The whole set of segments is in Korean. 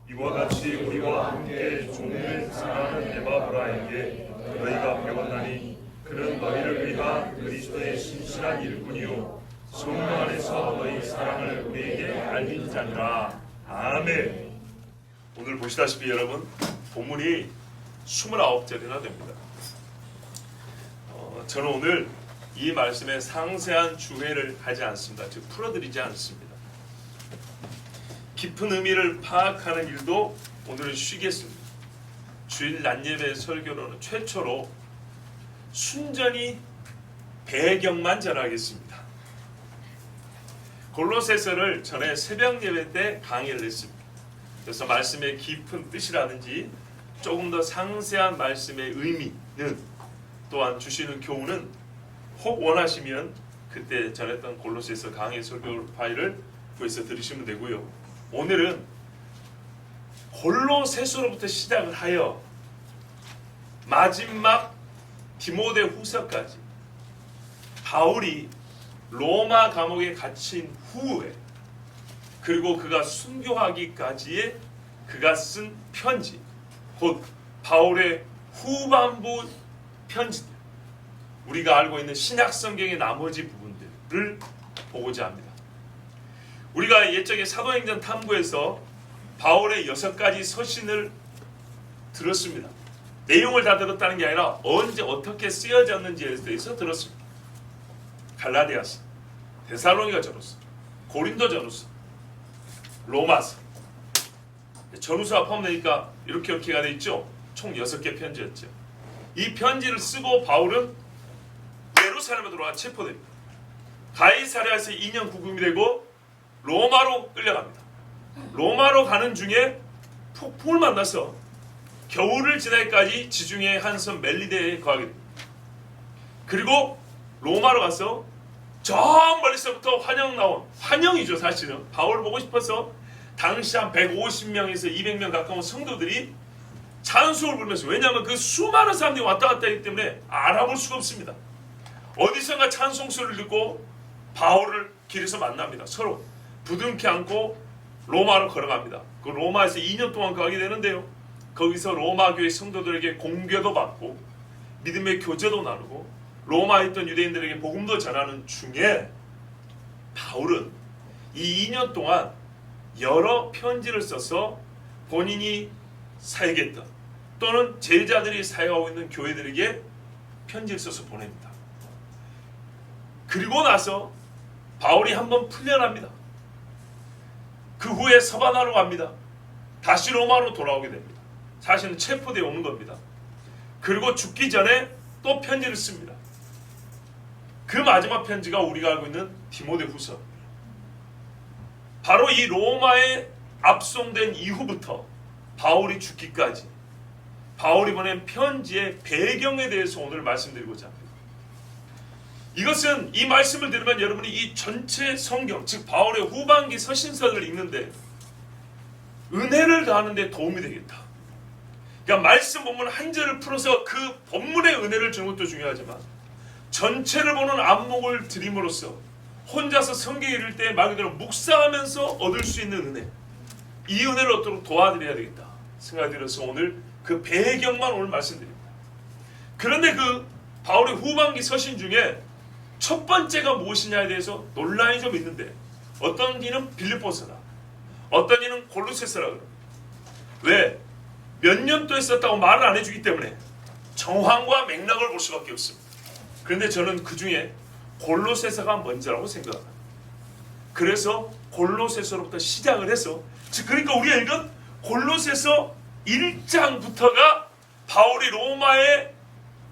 이와 같이 우리와 함께 종을 사랑하는 에바브라에게 너희가 배웠나니 그는 너희를 위한 그리스도의 신실한 일꾼이요 성령 안에서 너희 사랑을 우리에게 알린 자니라. 아멘. 오늘 보시다시피 여러분 본문이 29절이나 됩니다. 저는 오늘 이 말씀에 상세한 주회를 하지 않습니다. 즉 풀어드리지 않습니다. 깊은 의미를 파악하는 일도 오늘은 쉬겠습니다. 주일 낮예배 설교로는 최초로 순전히 배경만 전하겠습니다. 골로새서를 전에 새벽 예배 때 강의를 했습니다. 그래서 말씀의 깊은 뜻이라든지 조금 더 상세한 말씀의 의미는 또한 주시는 교훈은 혹 원하시면 그때 전했던 골로새서 강의 설교 파일을 구해서 들으시면 되고요. 오늘은 골로새서로부터 시작을 하여 마지막 디모데 후서까지 바울이 로마 감옥에 갇힌 후에 그리고 그가 순교하기까지의 그가 쓴 편지, 곧 바울의 후반부 편지들, 우리가 알고 있는 신약 성경의 나머지 부분들을 보고자 합니다. 우리가 옛적에 사도행전 탐구에서 바울의 6가지 서신을 들었습니다. 내용을 다 들었다는 게 아니라 언제 어떻게 쓰여졌는지에 대해서 들었습니다. 갈라디아서, 데살로니가전서, 고린도전서, 로마서, 전후서가 포함되니까 이렇게 되어 있죠. 총 6개 편지였죠. 이 편지를 쓰고 바울은 예루살렘에 들어와 체포됩니다. 가이사랴에서 2년 구금이 되고 로마로 끌려갑니다. 로마로 가는 중에 폭풍을 만나서 겨울을 지나기까지 지중해 한섬 멜리데에 거하게 됩니다. 그리고 로마로 가서 저 멀리서부터 환영이죠. 사실은 바울을 보고 싶어서 당시 한 150명에서 200명 가까운 성도들이 찬송을 부르면서, 왜냐하면 그 수많은 사람들이 왔다 갔다 하기 때문에 알아볼 수가 없습니다. 어디선가 찬송 소리를 듣고 바울을 길에서 만납니다. 서로 부둥켜 안고 로마로 걸어갑니다. 그 로마에서 2년 동안 가게 되는데요. 거기서 로마 교회 성도들에게 공교도 받고 믿음의 교제도 나누고 로마에 있던 유대인들에게 복음도 전하는 중에 바울은 이 2년 동안 여러 편지를 써서 본인이 사역했던 또는 제자들이 사역하고 있는 교회들에게 편지를 써서 보냅니다. 그리고 나서 바울이 한번 풀려납니다. 그 후에 서바나로 갑니다. 다시 로마로 돌아오게 됩니다. 사실은 체포되어 오는 겁니다. 그리고 죽기 전에 또 편지를 씁니다. 그 마지막 편지가 우리가 알고 있는 디모데 후서. 바로 이 로마에 압송된 이후부터 바울이 죽기까지 바울이 보낸 편지의 배경에 대해서 오늘 말씀드리고자 합니다. 이것은 이 말씀을 들으면 여러분이 이 전체 성경, 즉 바울의 후반기 서신서를 읽는데 은혜를 더하는 데 도움이 되겠다. 그러니까 말씀 본문 한 절을 풀어서 그 본문의 은혜를 주는 것도 중요하지만 전체를 보는 안목을 드림으로써 혼자서 성경 읽을 때 말 그대로 묵상하면서 얻을 수 있는 은혜, 이 은혜를 얻도록 도와드려야 되겠다 생각이 들어서 오늘 그 배경만 오늘 말씀드립니다. 그런데 그 바울의 후반기 서신 중에 첫 번째가 무엇이냐에 대해서 논란이 좀 있는데, 어떤 이는 빌립보서다, 어떤 이는 골로새서라 그럽니다. 왜? 몇 년도에 썼다고 말을 안 해주기 때문에 정황과 맥락을 볼 수밖에 없습니다. 그런데 저는 그 중에 골로새서가 먼저라고 생각합니다. 그래서 골로새서로부터 시작을 해서, 그러니까 우리가 읽은 골로새서 1장부터가 바울이 로마에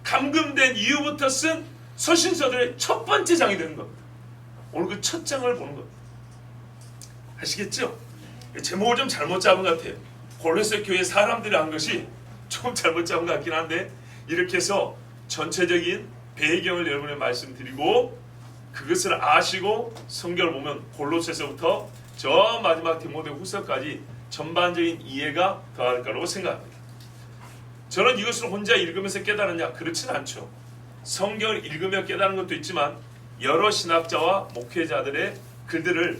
감금된 이후부터 쓴 서신서들의 첫 번째 장이 되는 겁니다. 오늘 그 첫 장을 보는 겁니다. 아시겠죠? 제목을 좀 잘못 잡은 것 같아요. 골로새 교회 사람들이 한 것이 좀 잘못 잡은 것 같긴 한데, 이렇게 해서 전체적인 배경을 여러분에 말씀드리고 그것을 아시고 성경을 보면 골로새서부터 저 마지막 디모데 후서까지 전반적인 이해가 더할 거라고 생각합니다. 저는 이것을 혼자 읽으면서 깨달았냐? 그렇진 않죠. 성경을 읽으며 깨달은 것도 있지만 여러 신학자와 목회자들의 글들을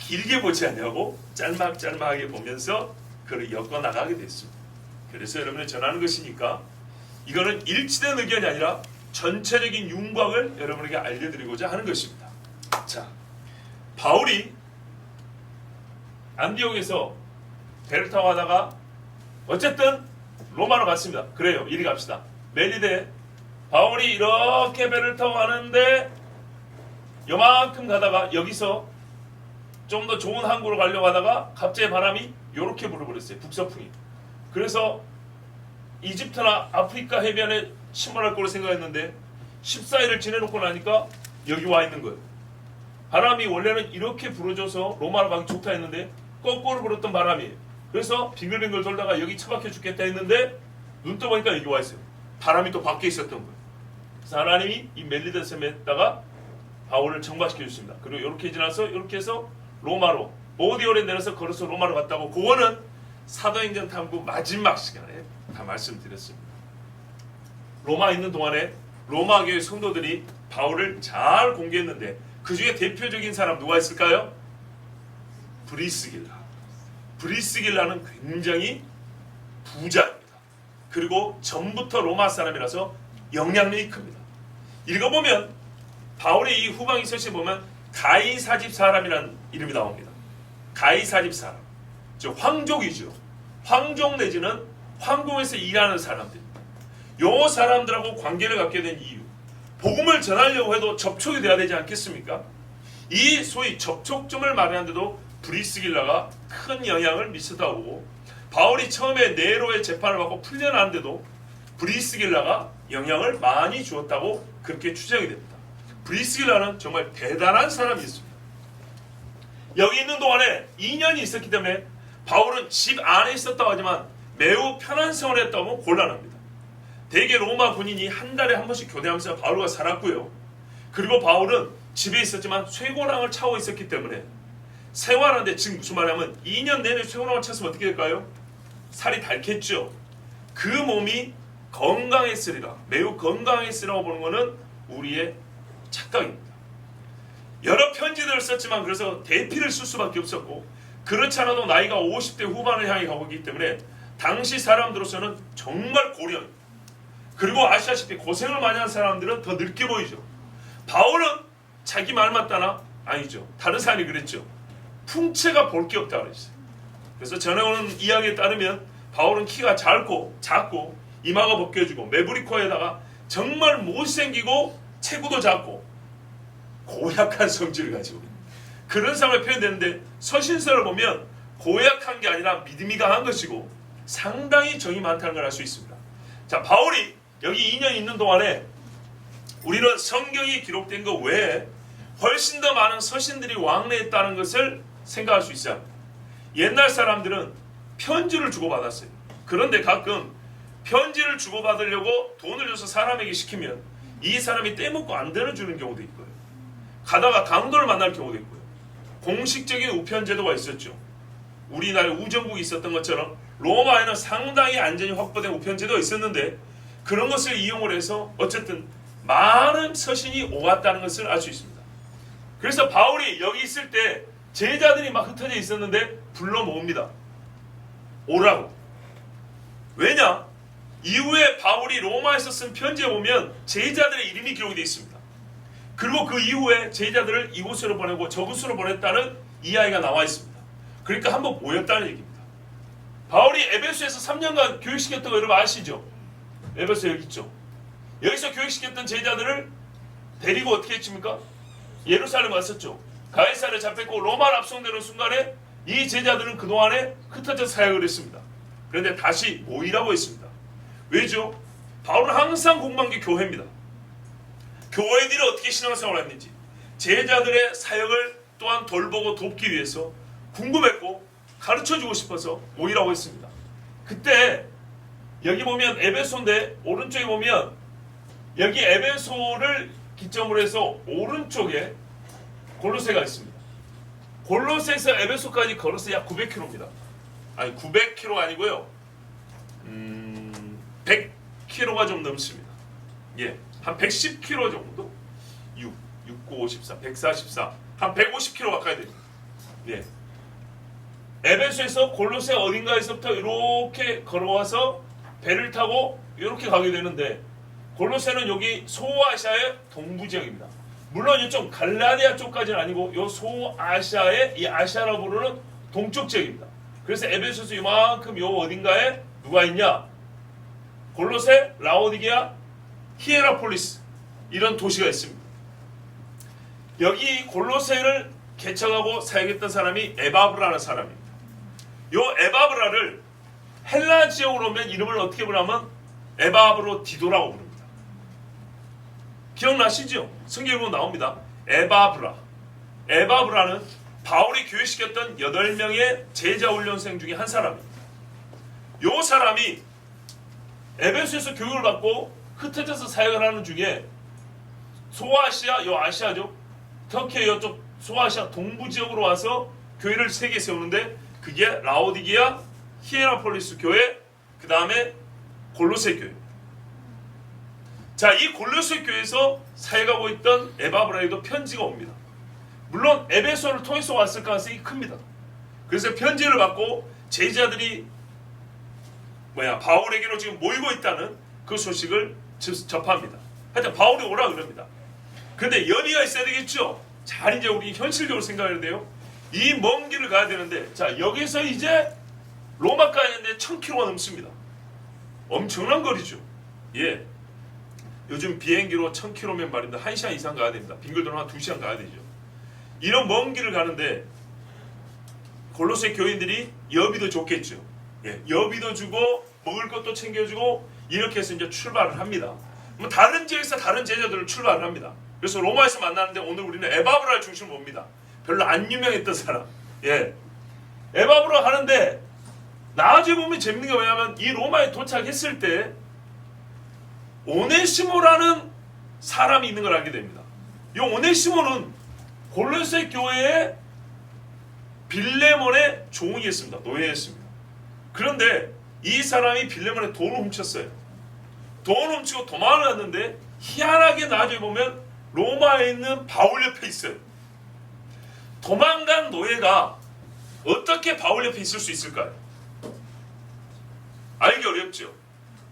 길게 보지 않냐고 짤막짤막하게 보면서 그를 엮어 나가게 됐습니다. 그래서 여러분이 전하는 것이니까 이거는 일치된 의견이 아니라 전체적인 윤곽을 여러분에게 알려드리고자 하는 것입니다. 자, 바울이 안디옥에서 배를 타고 가다가 어쨌든 로마로 갔습니다. 그래요. 이리 갑시다. 멜리데 바울이 이렇게 배를 타고 가는데 요만큼 가다가 여기서 좀 더 좋은 항구로 가려고 하다가 갑자기 바람이 이렇게 불어버렸어요. 북서풍이. 그래서 이집트나 아프리카 해변에 침몰할 거로 생각했는데 14일을 지내놓고 나니까 여기 와 있는 거예요. 바람이 원래는 이렇게 불어줘서 로마로 가기 좋다 했는데 거꾸로 불었던 바람이에요. 그래서 빙글빙글 돌다가 여기 처박혀 죽겠다 했는데 눈 떠보니까 여기 와 있어요. 바람이 또 밖에 있었던 거예요. 그래서 하나님이 이 멜리데 섬에다가 바울을 정박시켜 줬습니다. 그리고 이렇게 지나서 이렇게 해서 로마로 보디올에 내려서 걸어서 로마로 갔다고, 그거는 사도행전 탐구 마지막 시간에 다 말씀드렸습니다. 로마에 있는 동안에 로마 교회 성도들이 바울을 잘 공개했는데 그 중에 대표적인 사람 누가 있을까요? 브리스길라. 브리스길라는 굉장히 부자입니다. 그리고 전부터 로마 사람이라서 영향력이 큽니다. 읽어보면 바울의 이 후방이 서시 보면 가이사집 사람이라는 이름이 나옵니다. 가이사집 사람, 즉 황족이죠. 황족 내지는 황궁에서 일하는 사람들입니다. 요 사람들하고 관계를 갖게 된 이유, 복음을 전하려고 해도 접촉이 돼야 되지 않겠습니까? 이 소위 접촉점을 마련하는데도 브리스길라가 큰 영향을 미쳤다고 보고, 바울이 처음에 네로의 재판을 받고 풀려나는데도 브리스길라가 영향을 많이 주었다고 그렇게 추정이 됩니다. 브리스길라는 정말 대단한 사람이었습니다. 여기 있는 동안에 2년이 있었기 때문에 바울은 집 안에 있었다고 하지만 매우 편한 생활을 했다고 하면 곤란합니다. 대개 로마 군인이 한 달에 한 번씩 교대하면서 바울과 살았고요. 그리고 바울은 집에 있었지만 쇠고랑을 차고 있었기 때문에 생활하는데, 지금 무슨 말이냐면 2년 내내 쇠고랑을 찼으면 어떻게 될까요? 살이 닳겠죠. 그 몸이 건강했으리라, 매우 건강했으리라고 보는 것은 우리의 착각입니다. 여러 편지들을 썼지만 그래서 대피를 쓸 수밖에 없었고, 그렇지 않아도 나이가 50대 후반을 향해 가고 있기 때문에 당시 사람들로서는 정말 고령입니다. 그리고 아시다시피 고생을 많이 한 사람들은 더 늙게 보이죠. 바울은 자기 말 맞다나? 아니죠. 다른 사람이 그랬죠. 풍채가 볼 게 없다고 그랬어요. 그래서 전해오는 이야기에 따르면 바울은 키가 작고 이마가 벗겨지고 매부리 코에다가 정말 못생기고 체구도 작고 고약한 성질을 가지고 있는 그런 사람을 표현되는데, 서신서를 보면 고약한 게 아니라 믿음이 강한 것이고 상당히 정이 많다는 걸 알 수 있습니다. 자, 바울이 여기 2년 있는 동안에 우리는 성경이 기록된 것 외에 훨씬 더 많은 서신들이 왕래했다는 것을 생각할 수 있어요. 옛날 사람들은 편지를 주고받았어요. 그런데 가끔 편지를 주고받으려고 돈을 줘서 사람에게 시키면 이 사람이 떼먹고 안 되어주는 경우도 있고요. 가다가 강도를 만날 경우도 있고요. 공식적인 우편 제도가 있었죠. 우리나라에 우정국이 있었던 것처럼 로마에는 상당히 안전이 확보된 우편 제도가 있었는데, 그런 것을 이용을 해서 어쨌든 많은 서신이 오갔다는 것을 알 수 있습니다. 그래서 바울이 여기 있을 때 제자들이 막 흩어져 있었는데 불러 모읍니다. 오라고. 왜냐? 이후에 바울이 로마에서 쓴 편지에 보면 제자들의 이름이 기록이 되어 있습니다. 그리고 그 이후에 제자들을 이곳으로 보내고 저곳으로 보냈다는 이야기가 나와 있습니다. 그러니까 한번 모였다는 얘기입니다. 바울이 에베소에서 3년간 교육시켰던 거 여러분 아시죠? 에베소 여기 있죠. 여기서 교육시켰던 제자들을 데리고 어떻게 했습니까? 예루살렘 왔었죠. 가이사랴에 잡혔고 로마로 압송되는 순간에 이 제자들은 그동안에 흩어져 사역을 했습니다. 그런데 다시 모이라고 했습니다. 왜죠? 바울은 항상 공부한 게 교회입니다. 교회들이 어떻게 신앙생활을 했는지, 제자들의 사역을 또한 돌보고 돕기 위해서 궁금했고 가르쳐주고 싶어서 모이라고 했습니다. 그때 여기 보면 에베소인데 오른쪽에 보면 여기 에베소를 기점으로 해서 오른쪽에 골로새가 있습니다. 골로새에서 에베소까지 걸어서 약 900km입니다. 아니 900km 아니고요. 100km가 좀 넘습니다. 예, 한 110km 정도? 6, 9, 54, 144, 한 150km 가까이 됩니다. 예. 에베소에서 골로새 어딘가에서부터 이렇게 걸어와서 배를 타고 이렇게 가게 되는데 골로새는 여기 소아시아의 동부 지역입니다. 물론 이쪽 갈라디아 쪽까지는 아니고 이 소아시아의 이 아시아라고 부르는 동쪽 지역입니다. 그래서 에베소에서 이만큼 요 어딘가에 누가 있냐? 골로새, 라오디게아, 히에라폴리스 이런 도시가 있습니다. 여기 골로새를 개척하고 사역했던 사람이 에바브라는 사람입니다. 요 에바브라를 헬라 지역으로 오면 이름을 어떻게 부르냐면 에바브로 디도라고 부릅니다. 기억나시죠? 성경에 보면 나옵니다. 에바브라. 에바브라는 바울이 교육시켰던 8명의 제자 훈련생 중에 한 사람입니다. 요 사람이 에베소에서 교육을 받고 흩어져서 사역을 하는 중에 소아시아, 요 아시아죠. 터키 이쪽 소아시아 동부 지역으로 와서 교회를 3개 세우는데 그게 라오디게아, 히에라폴리스 교회, 그 다음에 골로새 교회. 자, 이 골로새 교회에서 사역하고 있던 에바브라에도 편지가 옵니다. 물론 에베소를 통해서 왔을 가능성이 큽니다. 그래서 편지를 받고 제자들이 바울에게로 지금 모이고 있다는 그 소식을 접합니다. 하여튼 바울이 오라 그럽니다. 근데 연희가 있어야 되겠죠? 잘 이제 우리 현실적으로 생각하는데요. 이 먼 길을 가야 되는데 자 여기서 이제 로마까지 있는데 1000km가 넘습니다. 엄청난 거리죠. 예. 요즘 비행기로 1000km면 말입니다. 1시간 이상 가야 됩니다. 빙글 돌면 한 2시간 가야 되죠. 이런 먼 길을 가는데 골로새 교인들이 여비도 줬겠죠. 예. 여비도 주고 먹을 것도 챙겨주고 이렇게 해서 이제 출발을 합니다. 다른 지역에서 다른 제자들을 출발을 합니다. 그래서 로마에서 만나는데 오늘 우리는 에바브라를 중심으로 봅니다. 별로 안 유명했던 사람. 예. 에바브라 하는데 나중에 보면 재밌는 게 뭐냐면 이 로마에 도착했을 때 오네시모라는 사람이 있는 걸 알게 됩니다. 이 오네시모는 골로새 교회의 빌레몬의 종이었습니다. 노예였습니다. 그런데 이 사람이 빌레몬의 돈을 훔쳤어요. 돈을 훔치고 도망을 갔는데 희한하게 나중에 보면 로마에 있는 바울 옆에 있어요. 도망간 노예가 어떻게 바울 옆에 있을 수 있을까요? 알기 어렵죠.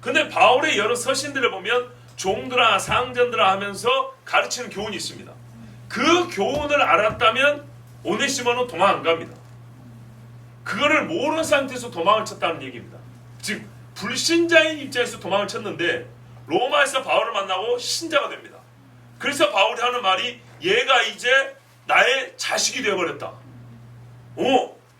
근데 바울의 여러 서신들을 보면 종들아 상전들아 하면서 가르치는 교훈이 있습니다. 그 교훈을 알았다면 오네시모는 도망 안 갑니다. 그거를 모르는 상태에서 도망을 쳤다는 얘기입니다. 즉 불신자인 입장에서 도망을 쳤는데 로마에서 바울을 만나고 신자가 됩니다. 그래서 바울이 하는 말이 얘가 이제 나의 자식이 되어버렸다.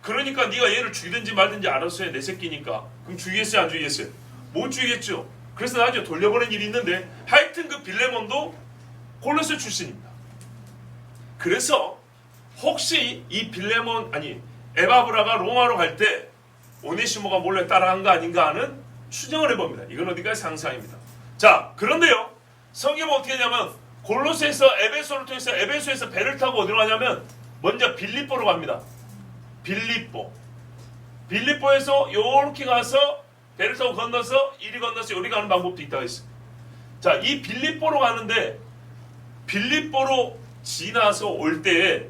그러니까 네가 얘를 죽이든지 말든지 알아서 해. 내 새끼니까. 그럼 죽이겠어요? 안 죽이겠어요? 못 죽이겠죠. 그래서 나중에 돌려보낸 일이 있는데 하여튼 그 빌레몬도 골로새 출신입니다. 그래서 혹시 이 빌레몬 에바브라가 로마로 갈 때 오네시모가 몰래 따라간 거 아닌가 하는 추정을 해봅니다. 이건 어디까지 상상입니다. 자, 그런데요. 성경은 어떻게 하냐면 골로새에서 에베소를 통해서 에베소에서 배를 타고 어디로 가냐면 먼저 빌립보로 갑니다. 빌립보에서 요렇게 가서 배를 타고 건너서 이리 건너서 요리 가는 방법도 있다고 했습니다. 자, 이 빌립보로 가는데 빌립보로 지나서 올 때에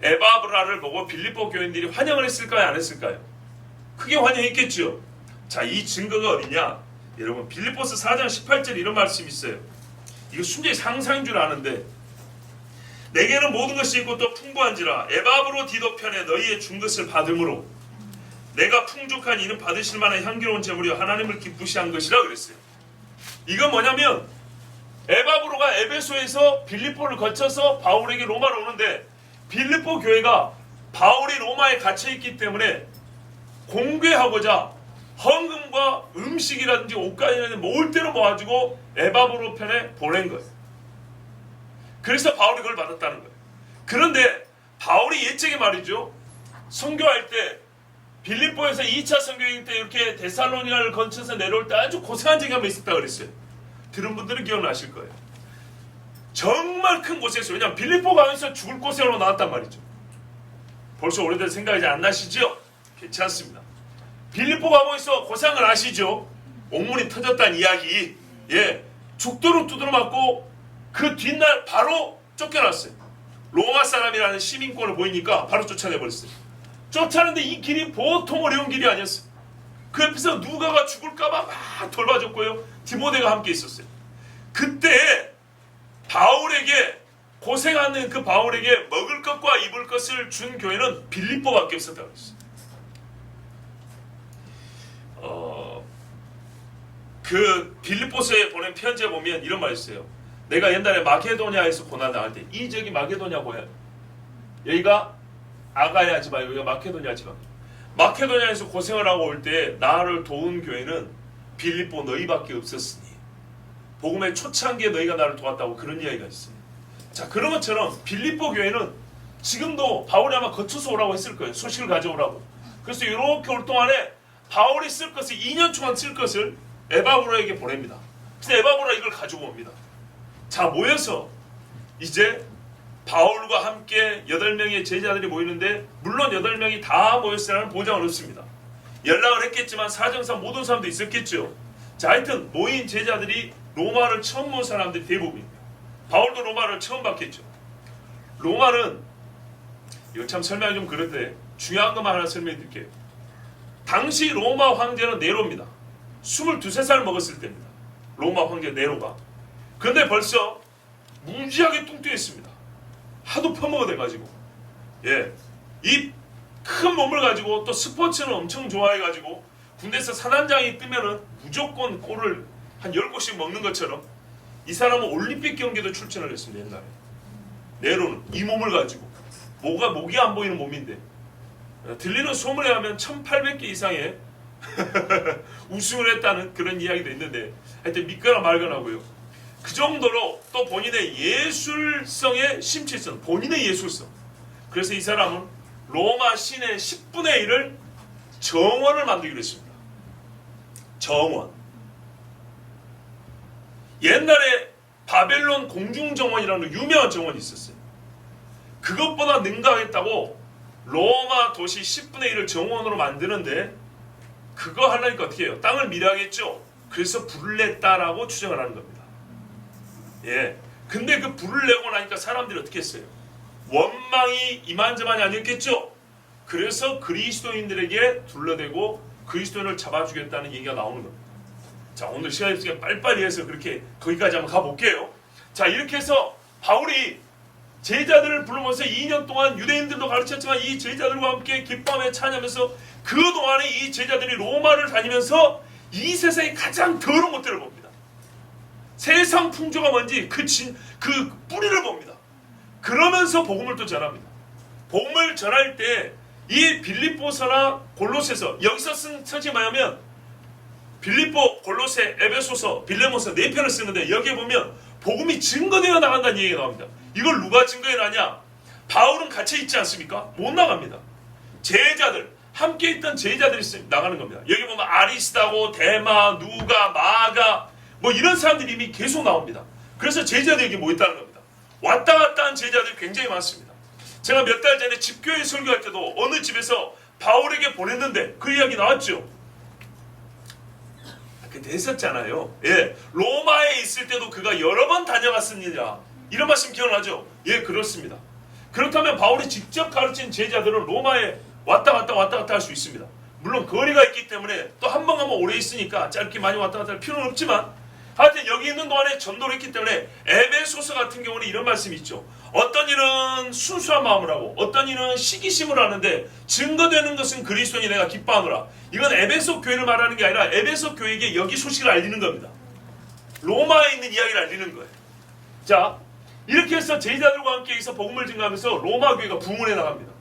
에바브라를 보고 빌립보 교인들이 환영을 했을까요? 안 했을까요? 크게 환영했겠죠. 자, 이 증거가 어디냐? 여러분 빌립보서 4장 18절 이런 말씀이 있어요. 이거 순전히 상상인 줄 아는데 내게는 모든 것이 있고 또 풍부한지라 에바브로 디도 편에 너희의 준 것을 받음으로 내가 풍족한 이는 받으실 만한 향기로운 제물이여 하나님을 기쁘시 한 것이라 그랬어요. 이건 뭐냐면 에바브로가 에베소에서 빌립보를 거쳐서 바울에게 로마로 오는데 빌립보 교회가 바울이 로마에 갇혀있기 때문에 공개하고자 헌금과 음식이라든지 옷가지라든지 모을 대로 모아가지고 에바브로 편에 보낸 거예요. 그래서 바울이 그걸 받았다는 거예요. 그런데 바울이 옛적에 말이죠. 선교할 때 빌립보에서 2차 선교행 때 이렇게 데살로니가를 거쳐서 내려올 때 아주 고생한 적이 한번 있었다고 그랬어요. 들은 분들은 기억나실 거예요. 정말 큰 고생했어요. 왜냐하면 빌립보 강에서 죽을 고생으로 나왔단 말이죠. 벌써 오래돼서 생각이 안 나시죠? 괜찮습니다. 빌립보 감옥에서 고생을 아시죠? 옥문이 터졌다는 이야기. 예, 죽도록 두드려 맞고 그 뒷날 바로 쫓겨났어요. 로마 사람이라는 시민권을 보이니까 바로 쫓아내버렸어요. 쫓아내는데 이 길이 보통 어려운 길이 아니었어요. 그 옆에서 누가가 죽을까봐 막 돌봐줬고요. 디모데가 함께 있었어요. 그때 바울에게 고생하는 그 바울에게 먹을 것과 입을 것을 준 교회는 빌립보밖에 없었다고 했어요. 그 빌립보서에 보낸 편지에 보면 이런 말이 있어요. 내가 옛날에 마케도니아에서 고난 당할 때, 이 지역이 마케도니아 뭐야? 여기가 아가야 지방, 여기가 마케도니아 지방. 마케도니아에서 고생을 하고 올 때 나를 도운 교회는 빌립보 너희밖에 없었으니 복음의 초창기에 너희가 나를 도왔다고 그런 이야기가 있어요. 자, 그런 것처럼 빌립보 교회는 지금도 바울이 아마 거쳐서 오라고 했을 거예요. 소식을 가져오라고. 그래서 이렇게 올 동안에 바울이 쓸 것을 2년 동안 쓸 것을 에바브로에게 보냅니다. 그래서 에바브로가 이걸 가지고 옵니다. 자, 모여서 이제 바울과 함께 8명의 제자들이 모이는데, 물론 8명이 다 모였으라는 보장은 없습니다. 연락을 했겠지만 사정상 모든 사람도 있었겠죠. 자, 하여튼 모인 제자들이 로마를 처음 본 사람들이 대부분입니다. 바울도 로마를 처음 봤겠죠. 로마는, 이거 참 설명이 좀 그런데 중요한 것만 하나 설명해 드릴게요. 당시 로마 황제는 네로입니다. 22~23살 먹었을 때입니다. 로마 황제 네로가. 그런데 벌써 무지하게 뚱뚱했습니다. 하도 퍼먹어대가지고, 예, 이 큰 몸을 가지고 또 스포츠는 엄청 좋아해가지고 군대에서 사단장이 뜨면은 무조건 골을 한 10골씩 먹는 것처럼 이 사람은 올림픽 경기도 출전을 했습니다. 옛날에. 네로는 이 몸을 가지고 목이 안 보이는 몸인데, 들리는 소문에 하면 1800개 이상의 우승을 했다는 그런 이야기도 있는데, 하여튼 믿거나 말거나고요. 그 정도로 또 본인의 예술성에 심취했어요. 본인의 예술성. 그래서 이 사람은 로마 시내 10분의 1을 정원을 만들기로 했습니다. 정원. 옛날에 바벨론 공중정원이라는 유명한 정원이 있었어요. 그것보다 능가했다고 로마 도시 10분의 1을 정원으로 만드는데, 그거 하려니까 어떻게 해요? 땅을 밀어야겠죠. 그래서 불을 냈다라고 추정을 하는 겁니다. 예. 근데 그 불을 내고 나니까 사람들이 어떻게 했어요? 원망이 이만저만이 아니었겠죠. 그래서 그리스도인들에게 둘러대고 그리스도인을 잡아주겠다는 얘기가 나오는 겁니다. 자, 오늘 시간이 없으니까 빨리빨리 해서 그렇게 거기까지 한번 가볼게요. 자, 이렇게 해서 바울이 제자들을 불러모아서 2년 동안 유대인들도 가르쳤지만 이 제자들과 함께 기뻐하며 찬양하면서 그동안에 이 제자들이 로마를 다니면서 이 세상에 가장 더러운 것들을 봅니다. 세상 풍조가 뭔지 그 뿌리를 봅니다. 그러면서 복음을 또 전합니다. 복음을 전할 때 이 빌립보서나 골로새서, 여기서 쓴 서지 뭐냐면 빌립보, 골로새, 에베소서, 빌레몬서 4편을 쓰는데, 여기에 보면 복음이 증거되어 나간다는 얘기가 나옵니다. 이걸 누가 증거해 놨냐? 바울은 갇혀 있지 않습니까? 못 나갑니다. 제자들, 함께 있던 제자들이 나가는 겁니다. 여기 보면 아리스다고, 데마, 누가, 마가, 뭐 이런 사람들이 이미 계속 나옵니다. 그래서 제자들이 여기 모였다는 겁니다. 왔다 갔다 한 제자들이 굉장히 많습니다. 제가 몇 달 전에 집교회 설교할 때도 어느 집에서 바울에게 보냈는데 그 이야기 나왔죠. 그때 했었잖아요. 예, 로마에 있을 때도 그가 여러 번 다녀갔습니다. 이런 말씀 기억나죠? 예, 그렇습니다. 그렇다면 바울이 직접 가르친 제자들은 로마에 왔다 갔다 할 수 있습니다. 물론 거리가 있기 때문에 또 한 번 가면 오래 있으니까 짧게 많이 왔다 갔다 할 필요는 없지만, 하여튼 여기 있는 동안에 전도를 했기 때문에 에베소서 같은 경우는 이런 말씀이 있죠. 어떤 일은 순수한 마음을 하고 어떤 일은 시기심을 하는데 증거되는 것은 그리스도니 내가 기뻐하노라. 이건 에베소 교회를 말하는 게 아니라 에베소 교회에게 여기 소식을 알리는 겁니다. 로마에 있는 이야기를 알리는 거예요. 자, 이렇게 해서 제자들과 함께 여기서 복음을 증거하면서 로마 교회가 부흥을 해나갑니다.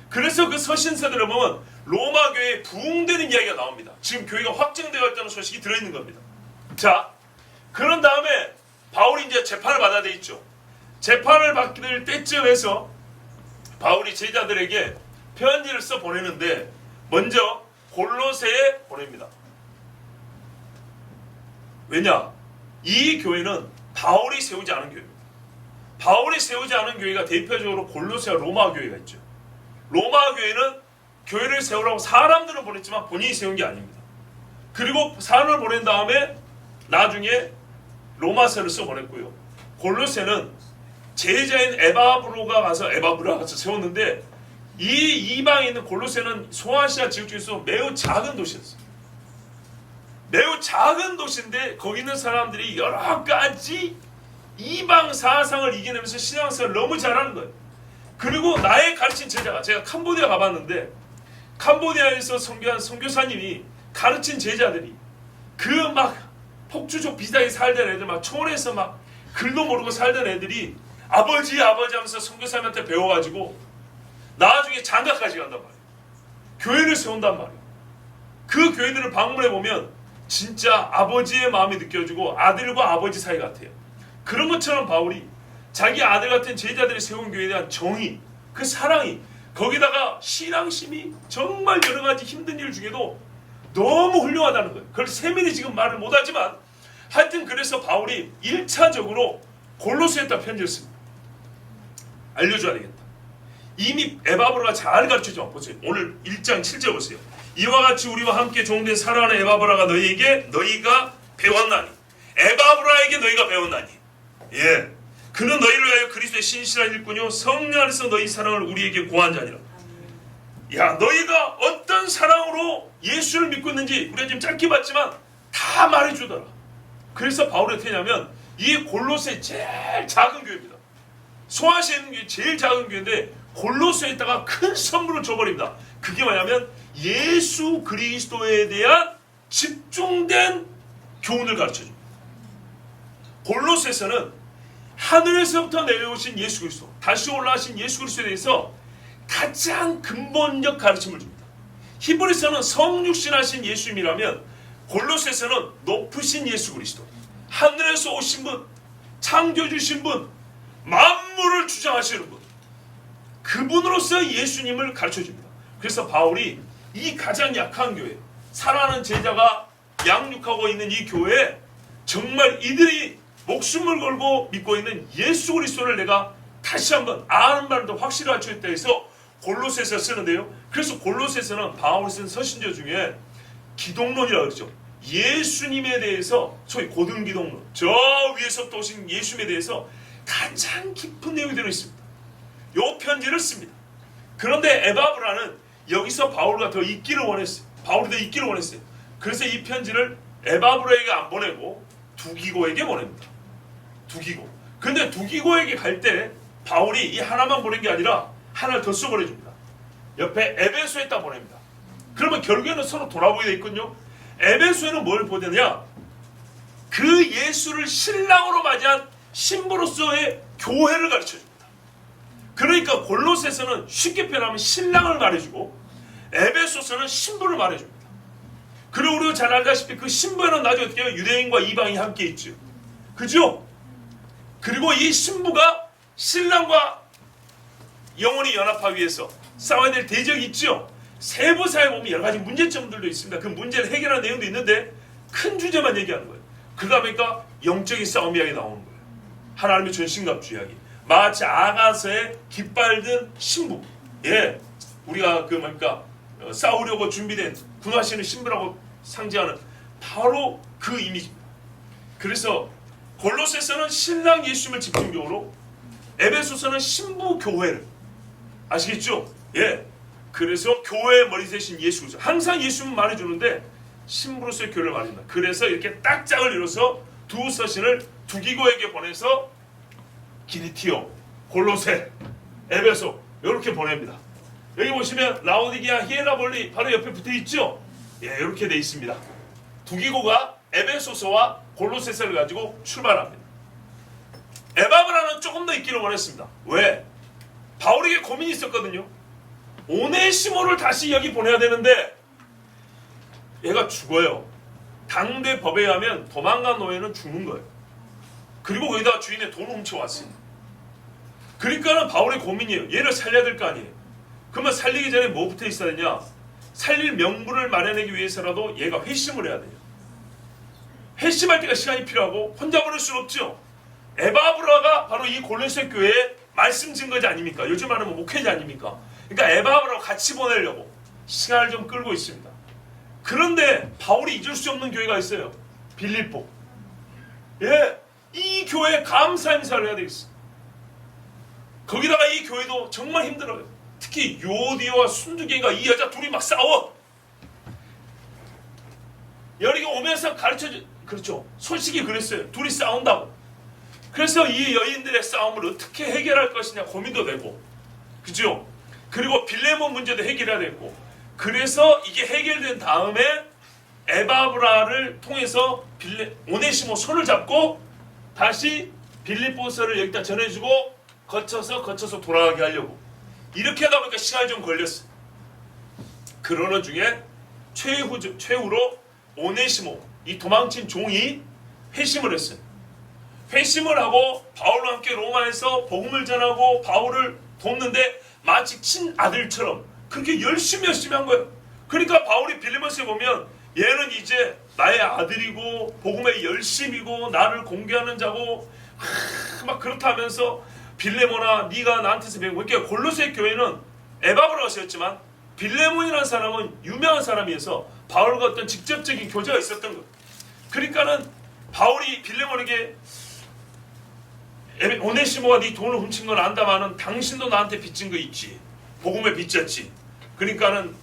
그래서 그 서신서들을 보면 로마 교회에 부흥되는 이야기가 나옵니다. 지금 교회가 확정되어 있다는 소식이 들어있는 겁니다. 자, 그런 다음에 바울이 이제 재판을 받아야 돼 있죠. 재판을 받을 때쯤 해서 바울이 제자들에게 편지를 써 보내는데, 먼저 골로새에 보냅니다. 왜냐? 이 교회는 바울이 세우지 않은 교회입니다. 바울이 세우지 않은 교회가 대표적으로 골로새와 로마 교회가 있죠. 로마 교회는 교회를 세우라고 사람들을 보냈지만 본인이 세운 게 아닙니다. 그리고 사람을 보낸 다음에 나중에 로마서를 써 보냈고요. 골로새는 제자인 에바브라가 가서 세웠는데, 이 이방에 있는 골로새는 소아시아 지역 중에서 매우 작은 도시였어요. 매우 작은 도시인데 거기 있는 사람들이 여러 가지 이방 사상을 이겨내면서 신앙생활을 너무 잘하는 거예요. 그리고 나의 가르친 제자가, 제가 캄보디아 가봤는데 캄보디아에서 선교한 선교사님이 가르친 제자들이 그 막 폭주족 비슷하게 살던 애들, 막 초원에서 막 글도 모르고 살던 애들이 아버지 하면서 선교사님한테 배워가지고 나중에 장가까지 간단 말이에요. 교회를 세운단 말이에요. 그 교회들을 방문해보면 진짜 아버지의 마음이 느껴지고 아들과 아버지 사이 같아요. 그런 것처럼 바울이 자기 아들 같은 제자들이 세운 교회에 대한 정의, 그 사랑이, 거기다가 신앙심이 정말 여러 가지 힘든 일 중에도 너무 훌륭하다는 거예요. 그걸 세밀히 지금 말을 못하지만 하여튼 그래서 바울이 1차적으로 골로새에다 편지를 씁니다. 알려줘야 되겠다. 이미 에바브라가 잘 가르쳐줘. 보세요. 오늘 1장 7절 보세요. 이와 같이 우리와 함께 종된 사랑하는 에바브라가 너희가 배웠나니, 에바브라에게 너희가 배웠나니, 예, 그는 너희를 위하여 그리스도의 신실한 일꾼이요 성령 안에서 너희 사랑을 우리에게 고한 자니라. 야, 너희가 어떤 사랑으로 예수를 믿고 있는지 우리가 지금 짧게 봤지만 다 말해주더라. 그래서 바울이 어떻게 하냐면 이 골로새 제일 작은 교회입니다. 소아시아에 있는 게 제일 작은 교회인데 골로새에다가 큰 선물을 줘버립니다. 그게 뭐냐면 예수 그리스도에 대한 집중된 교훈을 가르쳐줍니다. 골로새서는 하늘에서부터 내려오신 예수 그리스도, 다시 올라가신 예수 그리스도에 대해서 가장 근본적 가르침을 줍니다. 히브리서는 성육신하신 예수님이라면 골로새서는 높으신 예수 그리스도, 하늘에서 오신 분, 창조주신 분, 만물을 주장하시는 분, 그분으로서 예수님을 가르쳐줍니다. 그래서 바울이 이 가장 약한 교회, 사랑하는 제자가 양육하고 있는 이 교회에 정말 이들이 목숨을 걸고 믿고 있는 예수 그리스도를 내가 다시 한번 아는 말을 더 확실히 가르쳐줬다 해서 골로새서 쓰는데요. 그래서 골로새서는 바울이 쓴 서신조 중에 기독론이라고 그러죠. 예수님에 대해서, 소위 고등기독론, 저 위에서부터 오신 예수님에 대해서 가장 깊은 내용이 들어있습니다. 이 편지를 씁니다. 그런데 에바브라는 여기서 바울과 더 있기를 원했어요. 바울이 더 있기를 원했어요. 그래서 이 편지를 에바브라에게 안 보내고 두기고에게 보냅니다. 두기고. 근데 두기고에게 갈 때 바울이 이 하나만 보낸 게 아니라 하나를 더 써보내줍니다. 옆에 에베소에다 보냅니다. 그러면 결국에는 서로 돌아보게 돼 있거든요. 에베소에는 뭘 보내냐? 그 예수를 신랑으로 맞이한 신부로서의 교회를 가르쳐줍니다. 그러니까 골로새서는 쉽게 표현하면 신랑을 말해주고 에베소서는 신부를 말해줍니다. 그리고 우리가 잘 알다시피 그 신부에는 나중에 어떻게 해요? 유대인과 이방인이 함께 있죠. 그죠? 그리고 이 신부가 신랑과 영원히 연합하기 위해서 싸워야 될 대적이 있죠. 세부사에 보면 여러 가지 문제점들도 있습니다. 그 문제를 해결하는 내용도 있는데 큰 주제만 얘기하는 거예요. 그러다 보니까 영적인 싸움 이야기 나오는 거예요. 하나님의 전신갑주 이야기. 마치 아가서의 깃발 든 신부. 예, 우리가 싸우려고 준비된 군화시는 신부라고 상징하는 바로 그 이미지입니다. 그래서 골로새서는 신랑 예수님을 집중적으로, 에베소서는 신부 교회를, 아시겠죠? 예. 그래서 교회의 머리 대신 예수 그리스도. 항상 예수님은 말해주는데 신부로서의 교회를 말합니다. 그래서 이렇게 딱 짝을 이뤄서 두 서신을 두기고에게 보내서 기니티오, 골로새, 에베소 이렇게 보냅니다. 여기 보시면 라오디게아, 히에라볼리 바로 옆에 붙어 있죠? 예, 이렇게 돼 있습니다. 두기고가 에베소서와 골로새서를 가지고 출발합니다. 에바브라는 조금 더 있기를 원했습니다. 왜? 바울에게 고민이 있었거든요. 오네시모를 다시 여기 보내야 되는데 얘가 죽어요. 당대 법에 의하면 도망간 노예는 죽는 거예요. 그리고 거기다가 주인의 돈을 훔쳐왔어요. 그러니까는 바울의 고민이에요. 얘를 살려야 될 거 아니에요. 그러면 살리기 전에 뭐부터 있어야 되냐? 살릴 명분을 마련하기 위해서라도 얘가 회심을 해야 돼요. 회심할 때가 시간이 필요하고 혼자 보낼 수는 없죠. 에바브라가 바로 이 골로새 교회의 말씀 증거자 아닙니까? 요즘 말하면 목회자 아닙니까? 그러니까 에바브라와 같이 보내려고 시간을 좀 끌고 있습니다. 그런데 바울이 잊을 수 없는 교회가 있어요. 빌립보. 예, 이 교회에 감사 인사를 해야 되겠어요. 거기다가 이 교회도 정말 힘들어요. 특히 요디와 순두개가 이 여자 둘이 막 싸워. 여리가 오면서 그렇죠. 솔직히 그랬어요. 둘이 싸운다고. 그래서 이 여인들의 싸움을 어떻게 해결할 것이냐 고민도 되고, 그죠? 그리고 빌레몬 문제도 해결해야 되고, 그래서 이게 해결된 다음에 에바브라를 통해서 오네시모 손을 잡고 다시 빌립보서를 여기다 전해주고 거쳐서 돌아가게 하려고. 이렇게 하다 보니까 시간이 좀 걸렸어요. 그러는 중에 최후로 오네시모, 이 도망친 종이 회심을 했어요. 회심을 하고 바울과 함께 로마에서 복음을 전하고 바울을 돕는데 마치 친아들처럼 그렇게 열심히 한 거예요. 그러니까 바울이 빌레몬서에 보면 얘는 이제 나의 아들이고 복음의 열심이고 나를 공개하는 자고 막 그렇다 하면서 빌레몬아 네가 나한테서 배운 거. 그러니까 골로새 교회는 에바브라가 세웠지만 빌레몬이라는 사람은 유명한 사람이어서 바울과 어떤 직접적인 교제가 있었던 거예요. 그러니까는 바울이 빌레몬에게 오네시모가 네 돈을 훔친 건 안다마는 당신도 나한테 빚진 거 있지. 복음에 빚졌지. 그러니까는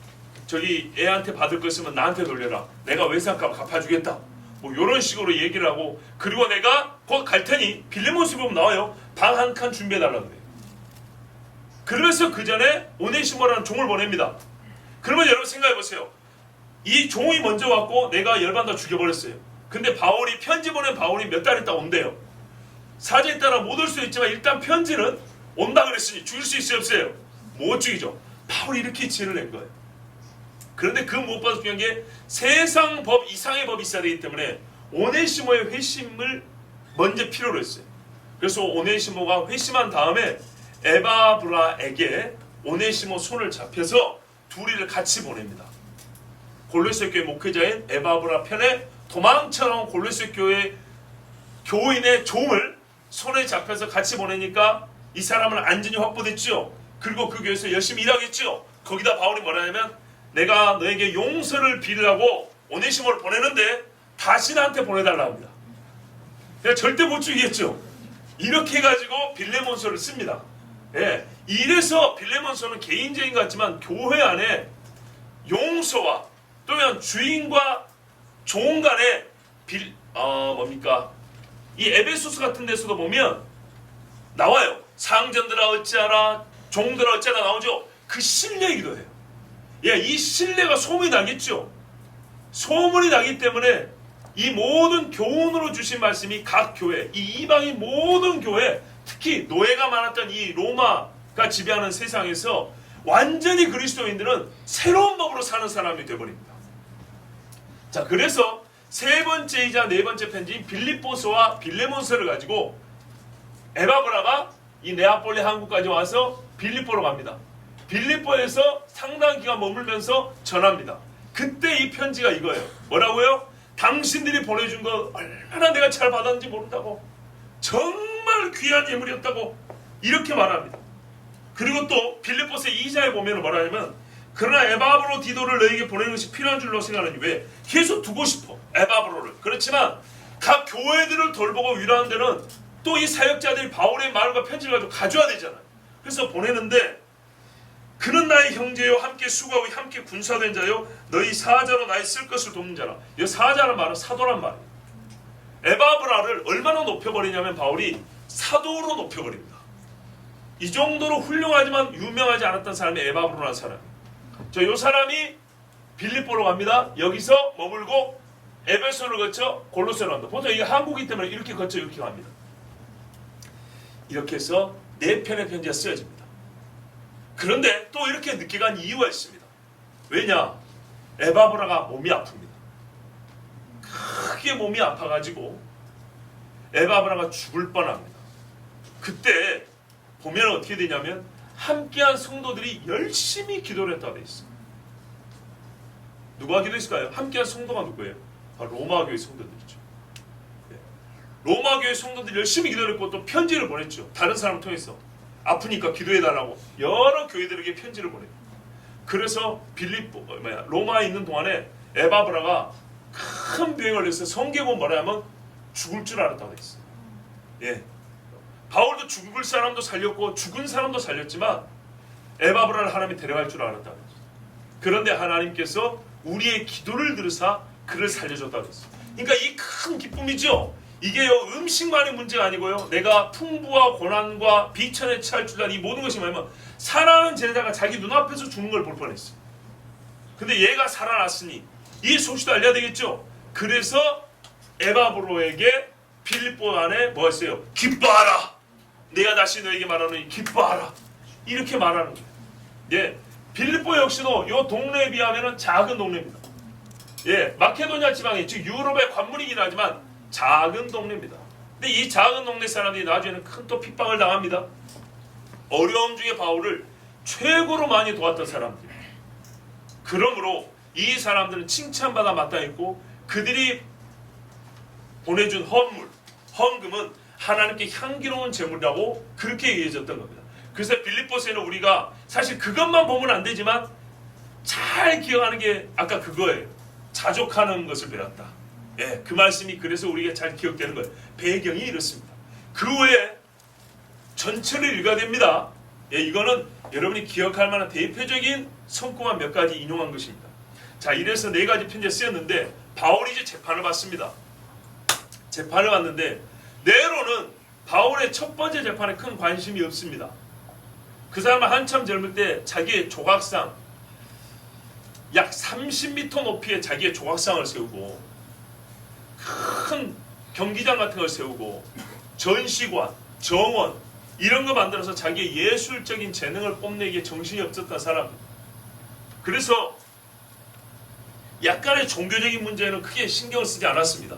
저기 애한테 받을 거 있으면 나한테 돌려라. 내가 외상값 갚아주겠다. 뭐 이런 식으로 얘기를 하고, 그리고 내가 곧 갈 테니 빌레몬서 보면 나와요. 방 한 칸 준비해달라고 그래요. 그러면서 그 전에 오네시모라는 종을 보냅니다. 그러면 여러분 생각해보세요. 이 종이 먼저 왔고 내가 열받아 죽여버렸어요. 근데 바울이 편지 보낸 바울이 몇 달 있다 온대요. 사정에 따라 못 올 수 있지만 일단 편지는 온다 그랬으니 죽일 수 있어요 없어요? 못 죽이죠. 바울이 이렇게 지혜를 낸 거예요. 그런데 그 무엇보다 중요한 게 세상 법 이상의 법이 있어야 되기 때문에 오네시모의 회심을 먼저 필요로 했어요. 그래서 오네시모가 회심한 다음에 에바브라에게 오네시모 손을 잡혀서 둘이를 같이 보냅니다. 골로새 교회 목회자인 에바브라 편에 도망쳐 나온 골로새 교회 교인의 종을 손에 잡혀서 같이 보내니까 이 사람은 안전이 확보됐죠. 그리고 그 교회에서 열심히 일하겠죠. 거기다 바울이 뭐라냐면 내가 너에게 용서를 빌으라고 오네시모를 보내는데 다시 나한테 보내달라 합니다. 내가 절대 못 죽이겠죠. 이렇게 해가지고 빌레몬서를 씁니다. 예, 이래서 빌레몬서는 개인적인 것 같지만 교회 안에 용서와 또는 주인과 종 간의 이 에베소스 같은 데서도 보면 나와요. 상전들아 어찌하라, 종들아 어찌하라 나오죠. 그 신뢰이기도 해요. 예, 이 신뢰가 소문이 나겠죠. 소문이 나기 때문에 이 모든 교훈으로 주신 말씀이 각 교회, 이 이방인 모든 교회, 특히 노예가 많았던 이 로마가 지배하는 세상에서 완전히 그리스도인들은 새로운 법으로 사는 사람이 되어버립니다. 자, 그래서 세 번째이자 네 번째 편지인 빌립보서와 빌레몬서를 가지고 에바브라가 이 네아폴리 항구까지 와서 빌립보로 갑니다. 빌립보에서 상당한 기간 머물면서 전합니다. 그때 이 편지가 이거예요. 뭐라고요? 당신들이 보내준 거 얼마나 내가 잘 받았는지 모른다고, 정말 귀한 예물이었다고 이렇게 말합니다. 그리고 또 빌립보서 2장에 보면 뭐라 하냐면 그러나 에바브로디도를 너에게 보내는 것이 필요한 줄로 생각하니 왜? 계속 두고 싶어 에바브로를. 그렇지만 각 교회들을 돌보고 위로하는 데는 또 이 사역자들이 바울의 말과 편지를 가지고 가져야 되잖아요. 그래서 보내는데 그는 나의 형제요 함께 수고하고 함께 군사된 자요 너희 사자로 나의 쓸 것을 돕는 자라. 이 사자란 말은 사도란 말이에요. 에바브라를 얼마나 높여버리냐면 바울이 사도로 높여버립니다. 이 정도로 훌륭하지만 유명하지 않았던 사람이 에바브라라는 사람이에요. 이 사람이 빌립보로 갑니다. 여기서 머물고 에베소를 거쳐 골로새로 갑니다. 보통 이게 항구이기 때문에 이렇게 거쳐 이렇게 갑니다. 이렇게 해서 네 편의 편지가 쓰여집니다. 그런데 또 이렇게 늦게 간 이유가 있습니다. 왜냐? 에바브라가 몸이 아픕니다. 크게 몸이 아파가지고 에바브라가 죽을 뻔합니다. 그때 보면 어떻게 되냐면 함께한 성도들이 열심히 기도를 했다고 되어 있어요. 누가 기도했을까요? 함께한 성도가 누구예요? 바로 로마 교회 성도들이죠. 로마 교회 성도들이 열심히 기도를 했고 또 편지를 보냈죠. 다른 사람을 통해서 아프니까 기도해달라고 여러 교회들에게 편지를 보내요. 그래서 로마에 있는 동안에 에바브라가 큰 병을 해서 성경은 뭐라 하면 죽을 줄 알았다고 돼 있어요. 예. 바울도 죽을 사람도 살렸고 죽은 사람도 살렸지만 에바브라를 하나님이 데려갈 줄 알았다는 거죠. 그런데 하나님께서 우리의 기도를 들으사 그를 살려줬다고 했어요. 그러니까 이 큰 기쁨이죠. 이게요, 음식만의 문제가 아니고요, 내가 풍부와 고난과 비천에 처할 줄 아는 이 모든 것이 뭐냐면 사랑하는 제자가 자기 눈앞에서 죽는 걸 볼 뻔했어요. 근데 얘가 살아났으니 이 소식도 알려야 되겠죠. 그래서 에바브로에게 빌립보 안에 뭐 했어요? 기뻐하라. 내가 다시 너에게 말하노니 기뻐하라. 이렇게 말하는 거예요. 예, 빌립보 역시도 이 동네에 비하면 작은 동네입니다. 예, 마케도니아 지방이 즉 유럽의 관문이긴 하지만 작은 동네입니다. 근데 이 작은 동네 사람들이 나중에는 큰 또 핍박을 당합니다. 어려움 중에 바울을 최고로 많이 도왔던 사람들. 그러므로 이 사람들은 칭찬받아 마땅했고 그들이 보내준 헌금은 하나님께 향기로운 제물이라고 그렇게 얘기해졌던 겁니다. 그래서 빌립보서에는 우리가 사실 그것만 보면 안 되지만 잘 기억하는 게 아까 그거예요. 자족하는 것을 배웠다. 예, 그 말씀이 그래서 우리가 잘 기억되는 거예요. 배경이 이렇습니다. 그 외에 전체를 읽어야 됩니다. 예, 이거는 여러분이 기억할 만한 대표적인 성공한 몇 가지 인용한 것입니다. 자, 이래서 네 가지 편지에 쓰였는데 바울이 이제 재판을 받습니다. 재판을 받는데 네로는 바울의 첫 번째 재판에 큰 관심이 없습니다. 그 사람은 한참 젊을 때 자기의 조각상 약 30m 높이의 자기의 조각상을 세우고 큰 경기장 같은 걸 세우고 전시관, 정원 이런 거 만들어서 자기의 예술적인 재능을 뽐내기에 정신이 없었던 사람. 그래서 약간의 종교적인 문제는 크게 신경을 쓰지 않았습니다.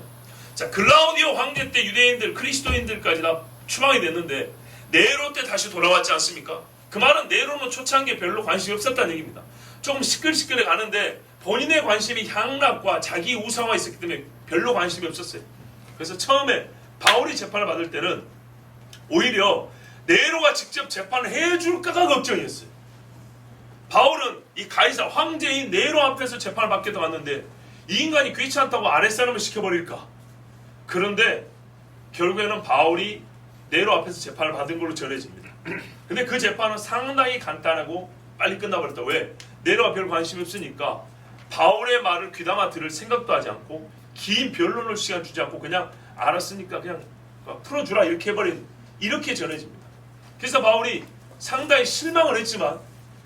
자, 글라우디오 황제 때 유대인들, 그리스도인들까지 다 추방이 됐는데 네로 때 다시 돌아왔지 않습니까? 그 말은 네로는 초창기에 별로 관심이 없었다는 얘기입니다. 조금 시끌시끌해 가는데 본인의 관심이 향락과 자기 우상화가 있었기 때문에 별로 관심이 없었어요. 그래서 처음에 바울이 재판을 받을 때는 오히려 네로가 직접 재판을 해줄까가 걱정이었어요. 바울은 이 가이사 황제인 네로 앞에서 재판을 받게 왔는데 이 인간이 귀찮다고 아랫사람을 시켜버릴까? 그런데 결국에는 바울이 네로 앞에서 재판을 받은 걸로 전해집니다. 근데 그 재판은 상당히 간단하고 빨리 끝나버렸다. 왜? 네로가 별 관심이 없으니까 바울의 말을 귀담아 들을 생각도 하지 않고 긴 변론을 시간 주지 않고 그냥 알았으니까 그냥 풀어주라 이렇게 해버린, 이렇게 전해집니다. 그래서 바울이 상당히 실망을 했지만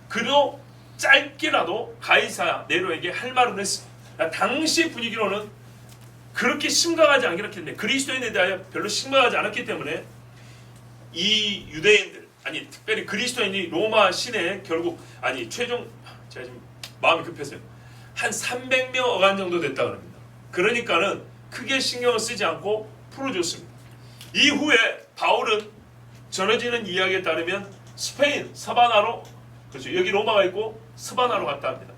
그래도 짧게라도 가이사 네로에게 할 말은 했습니다. 당시 분위기로는 그렇게 심각하지 않기 때문에, 그리스도인에 대하여 별로 심각하지 않았기 때문에 이 유대인들, 아니 특별히 그리스도인이 로마 시내에 결국 최종, 제가 지금 마음이 급해서요, 한 300명 어간 정도 됐다 그럽니다. 그러니까는 크게 신경을 쓰지 않고 풀어줬습니다. 이후에 바울은 전해지는 이야기에 따르면 스페인 서바나로, 그렇죠, 여기 로마가 있고 서바나로 갔다 합니다.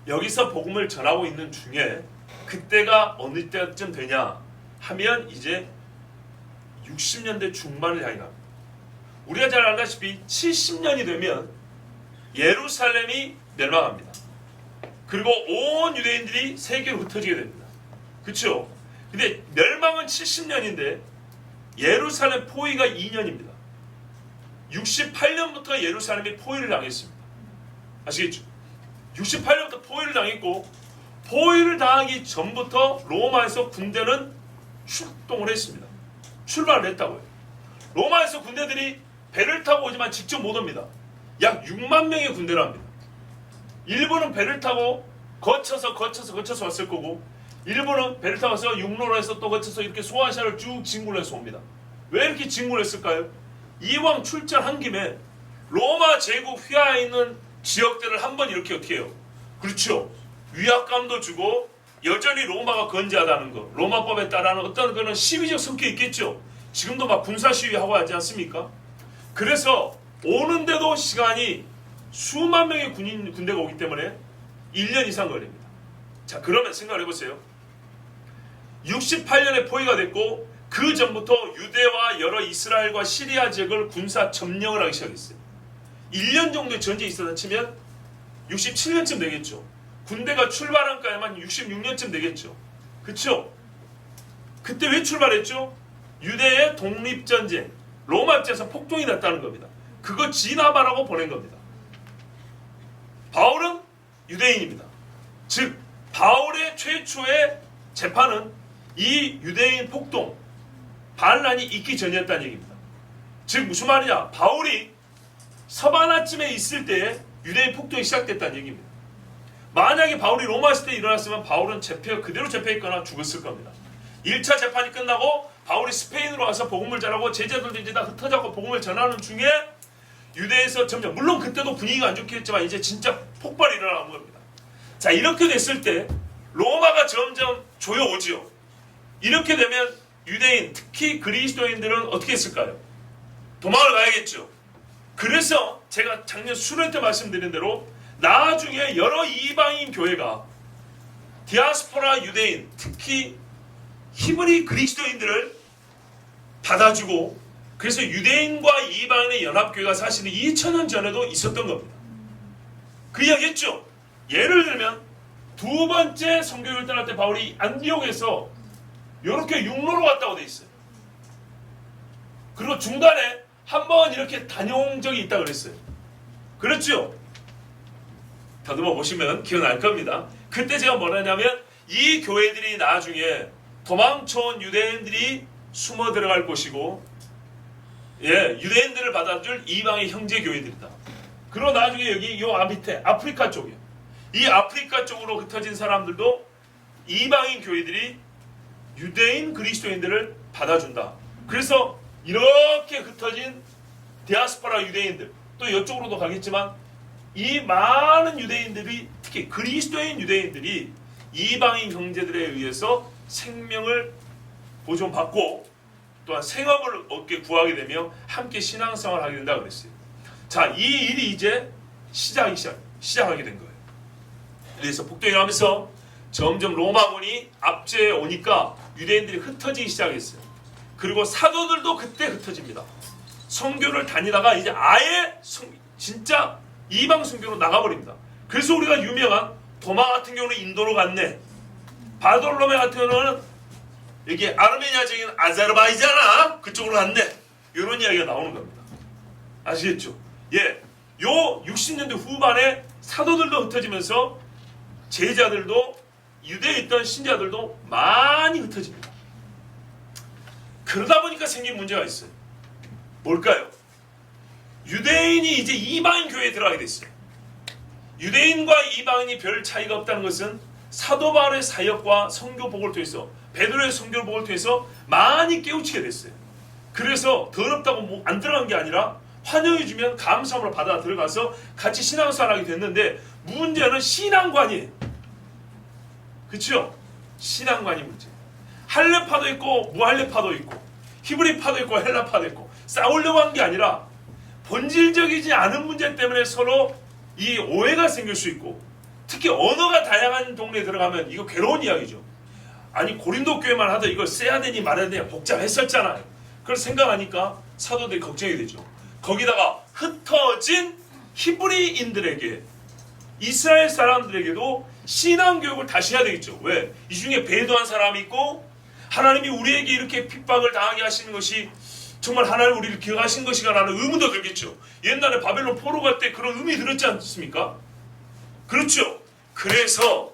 여기서 복음을 전하고 있는 중에 그때가 어느 때쯤 되냐 하면 이제 60년대 중반을 향해 갑니다. 우리가 잘 알다시피 70년이 되면 예루살렘이 멸망합니다. 그리고 온 유대인들이 세계로 흩어지게 됩니다. 그렇죠? 근데 멸망은 70년인데 예루살렘 포위가 2년입니다. 68년부터 예루살렘이 포위를 당했습니다. 아시겠죠? 68년부터 포위를 당했고 포위를 당하기 전부터 로마에서 군대는 출동을 했습니다. 출발을 했다고요. 로마에서 군대들이 배를 타고 오지만 직접 못 옵니다. 약 6만 명의 군대를 합니다. 일부는 배를 타고 거쳐서 왔을 거고, 일부는 배를 타고 와서 육로로 해서 또 거쳐서 이렇게 소아시아를 쭉 진군을 해서 옵니다. 왜 이렇게 진군을 했을까요? 이왕 출전한 김에 로마 제국 휘하에 있는 지역들을 한번 이렇게 어떻게 해요? 그렇죠. 위압감도 주고 여전히 로마가 건재하다는 거, 로마법에 따르는 어떤 그런 시위적 성격이 있겠죠. 지금도 막 군사 시위하고 하지 않습니까? 그래서 오는데도 시간이 수만 명의 군대가 오기 때문에 1년 이상 걸립니다. 자, 그러면 생각을 해보세요. 68년에 포위가 됐고 그 전부터 유대와 여러 이스라엘과 시리아 지역을 군사 점령을 하기 시작했어요. 1년 정도의 전쟁이 있었다 치면 67년쯤 되겠죠. 군대가 출발한까지만 66년쯤 되겠죠. 그쵸? 그때 왜 출발했죠? 유대의 독립전쟁, 로마 입장에서 폭동이 났다는 겁니다. 그거 진압하라고 보낸 겁니다. 바울은 유대인입니다. 즉 바울의 최초의 재판은 이 유대인 폭동, 반란이 있기 전이었다는 얘기입니다. 즉 무슨 말이냐, 바울이 서바나쯤에 있을 때에 유대인 폭동이 시작됐다는 얘기입니다. 만약에 바울이 로마 있을 때 일어났으면 바울은 그대로 잡혀있거나 죽었을 겁니다. 1차 재판이 끝나고 바울이 스페인으로 와서 복음을 전하고 제자들도 이제 다 흩어져서 복음을 전하는 중에 유대에서 점점, 물론 그때도 분위기가 안 좋긴 했지만 이제 진짜 폭발이 일어나는 겁니다. 자, 이렇게 됐을 때 로마가 점점 조여오지요. 이렇게 되면 유대인, 특히 그리스도인들은 어떻게 했을까요? 도망을 가야겠죠. 그래서 제가 작년 수련 때 말씀드린 대로 나중에 여러 이방인 교회가 디아스포라 유대인, 특히 히브리 그리스도인들을 받아주고, 그래서 유대인과 이방인의 연합교회가 사실은 2000년 전에도 있었던 겁니다. 그 이야기했죠. 예를 들면 두 번째 선교를 떠날 때 바울이 안디옥에서 이렇게 육로로 갔다고 돼 있어요. 그리고 중간에 한번 이렇게 다녀온 적이 있다고 그랬어요. 그렇죠? 더듬어 보시면 기억날 겁니다. 그때 제가 뭐라냐면 이 교회들이 나중에 도망쳐온 유대인들이 숨어 들어갈 곳이고, 유대인들을 받아줄 이방의 형제 교회들이다. 그리고 나중에 여기 요 밑에 아프리카 쪽이에요. 이 아프리카 쪽으로 흩어진 사람들도 이방인 교회들이 유대인 그리스도인들을 받아준다. 그래서 이렇게 흩어진 디아스포라 유대인들, 또 이쪽으로도 가겠지만 이 많은 유대인들이, 특히 그리스도인 유대인들이 이방인 형제들에 의해서 생명을 보존받고 또한 생업을 얻게 구하게 되며 함께 신앙생활을 하게 된다고 그랬어요. 자, 이 일이 이제 시작하게 된 거예요. 그래서 폭동이 나면서 점점 로마군이 압제해 오니까 유대인들이 흩어지기 시작했어요. 그리고 사도들도 그때 흩어집니다. 선교를 다니다가 이제 아예 진짜 이방 선교로 나가버립니다. 그래서 우리가 유명한 도마 같은 경우는 인도로 갔네, 바돌로메 같은 경우는 여기 아르메니아적인 아제르바이잔 그쪽으로 갔네, 이런 이야기가 나오는 겁니다. 아시겠죠? 요 60년대 후반에 사도들도 흩어지면서 제자들도, 유대에 있던 신자들도 많이 흩어집니다. 그러다 보니까 생긴 문제가 있어요. 뭘까요? 유대인이 이제 이방인 교회에 들어가게 됐어요. 유대인과 이방인이 별 차이가 없다는 것은 사도 바울의 사역과 선교복을 통해서, 베드로의 선교복을 통해서 많이 깨우치게 됐어요. 그래서 더럽다고 안 들어간 게 아니라 환영해주면 감사함으로 받아 들어가서 같이 신앙생활하게 됐는데, 문제는 신앙관이에요. 그렇죠? 신앙관이 문제. 할례파도 있고 무할례파도 있고 히브리파도 있고 헬라파도 있고 싸우려고 한 게 아니라 본질적이지 않은 문제 때문에 서로 이 오해가 생길 수 있고, 특히 언어가 다양한 동네에 들어가면 이거 괴로운 이야기죠. 아니 고린도 교회만 하도 이걸 써야 되니 말아야 되냐 복잡했었잖아요. 그걸 생각하니까 사도들이 걱정이 되죠. 거기다가 흩어진 히브리인들에게, 이스라엘 사람들에게도 신앙교육을 다시 해야 되겠죠. 왜? 이 중에 배도한 사람이 있고 하나님이 우리에게 이렇게 핍박을 당하게 하시는 것이 정말 하나님 우리를 기억하신 것인가 라는 의문도 들겠죠. 옛날에 바벨론 포로 갈 때 그런 의미 들었지 않습니까? 그렇죠. 그래서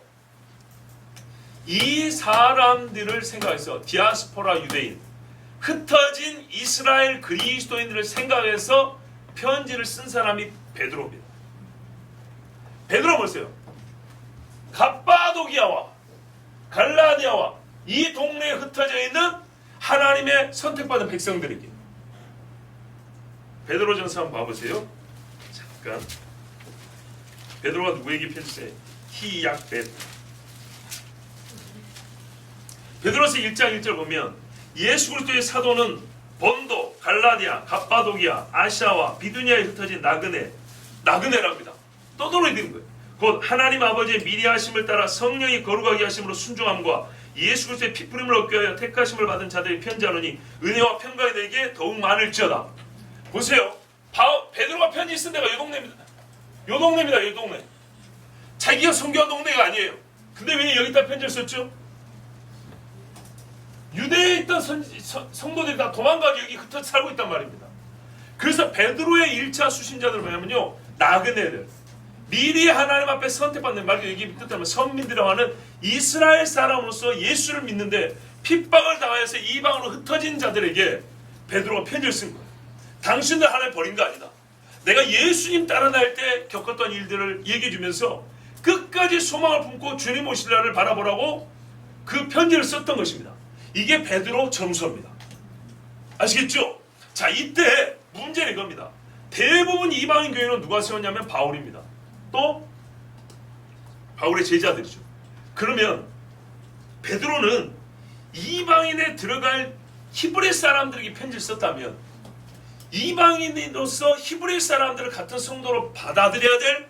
이 사람들을 생각해서 디아스포라 유대인, 흩어진 이스라엘 그리스도인들을 생각해서 편지를 쓴 사람이 베드로입니다. 베드로 보세요. 갑바도기아와 갈라디아와 이 동네에 흩어져 있는 하나님의 선택받은 백성들에게, 베드로전서 한번 봐보세요. 잠깐. 베드로가 누구에게 편지했어요? 히약벳. 베드로서 1장 1절 보면 예수 그리스도의 사도는 본도, 갈라디아, 갑바도기아, 아시아와 비두니아에 흩어진 나그네랍니다. 떠돌아야 되는 거예요. 곧 하나님 아버지의 미리 하심을 따라 성령이 거룩하게 하심으로 순종함과 예수 그리스도의 피부림을 얻게 하여 택하심을 받은 자들이 편지하노니 은혜와 평강이 너에게 더욱 많을지어다. 보세요. 베드로가 편지 쓴 데가 이 동네입니다. 이 동네입니다. 이 동네. 자기가 선교한 동네가 아니에요. 근데 왜 여기다 편지를 썼죠? 유대에 있던 성도들이 다 도망가기 여기 흩어져 살고 있단 말입니다. 그래서 베드로의 1차 수신자들 뭐냐면요, 나그네들, 미리 하나님 앞에 선택받는, 말 여기 뜻하면 선민들이라고 하는 이스라엘 사람으로서 예수를 믿는데 핍박을 당하여서 이방으로 흩어진 자들에게 베드로가 편지를 쓴 거예요. 당신들 하나님 버린 거 아니다. 내가 예수님 따라다닐 때 겪었던 일들을 얘기해 주면서 끝까지 소망을 품고 주님 오실 날을 바라보라고 그 편지를 썼던 것입니다. 이게 베드로 전서입니다. 아시겠죠? 자, 이때 문제는 이겁니다. 대부분 이방인 교회는 누가 세웠냐면 바울입니다. 또 바울의 제자들이죠. 그러면 베드로는 이방인에 들어갈 히브리 사람들에게 편지를 썼다면 이방인으로서 히브리 사람들을 같은 성도로 받아들여야 될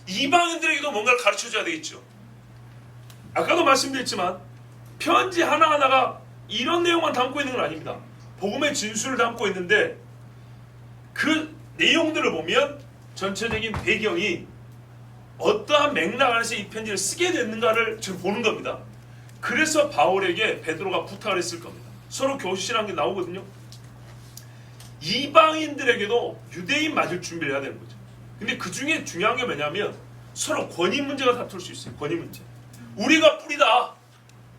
이방인들에게도 뭔가를 가르쳐줘야 되겠죠. 아까도 말씀드렸지만 편지 하나하나가 이런 내용만 담고 있는 건 아닙니다. 복음의 진수를 담고 있는데 그 내용들을 보면 전체적인 배경이 어떠한 맥락 안에서 이 편지를 쓰게 됐는가를 지금 보는 겁니다. 그래서 바울에게 베드로가 부탁을 했을 겁니다. 서로 교실이라는 게 나오거든요. 이방인들에게도 유대인 맞을 준비를 해야 되는 거죠. 근데 그 중에 중요한 게 뭐냐면 서로 권위 문제가 다툴 수 있어요. 권위 문제. 우리가 뿌리다.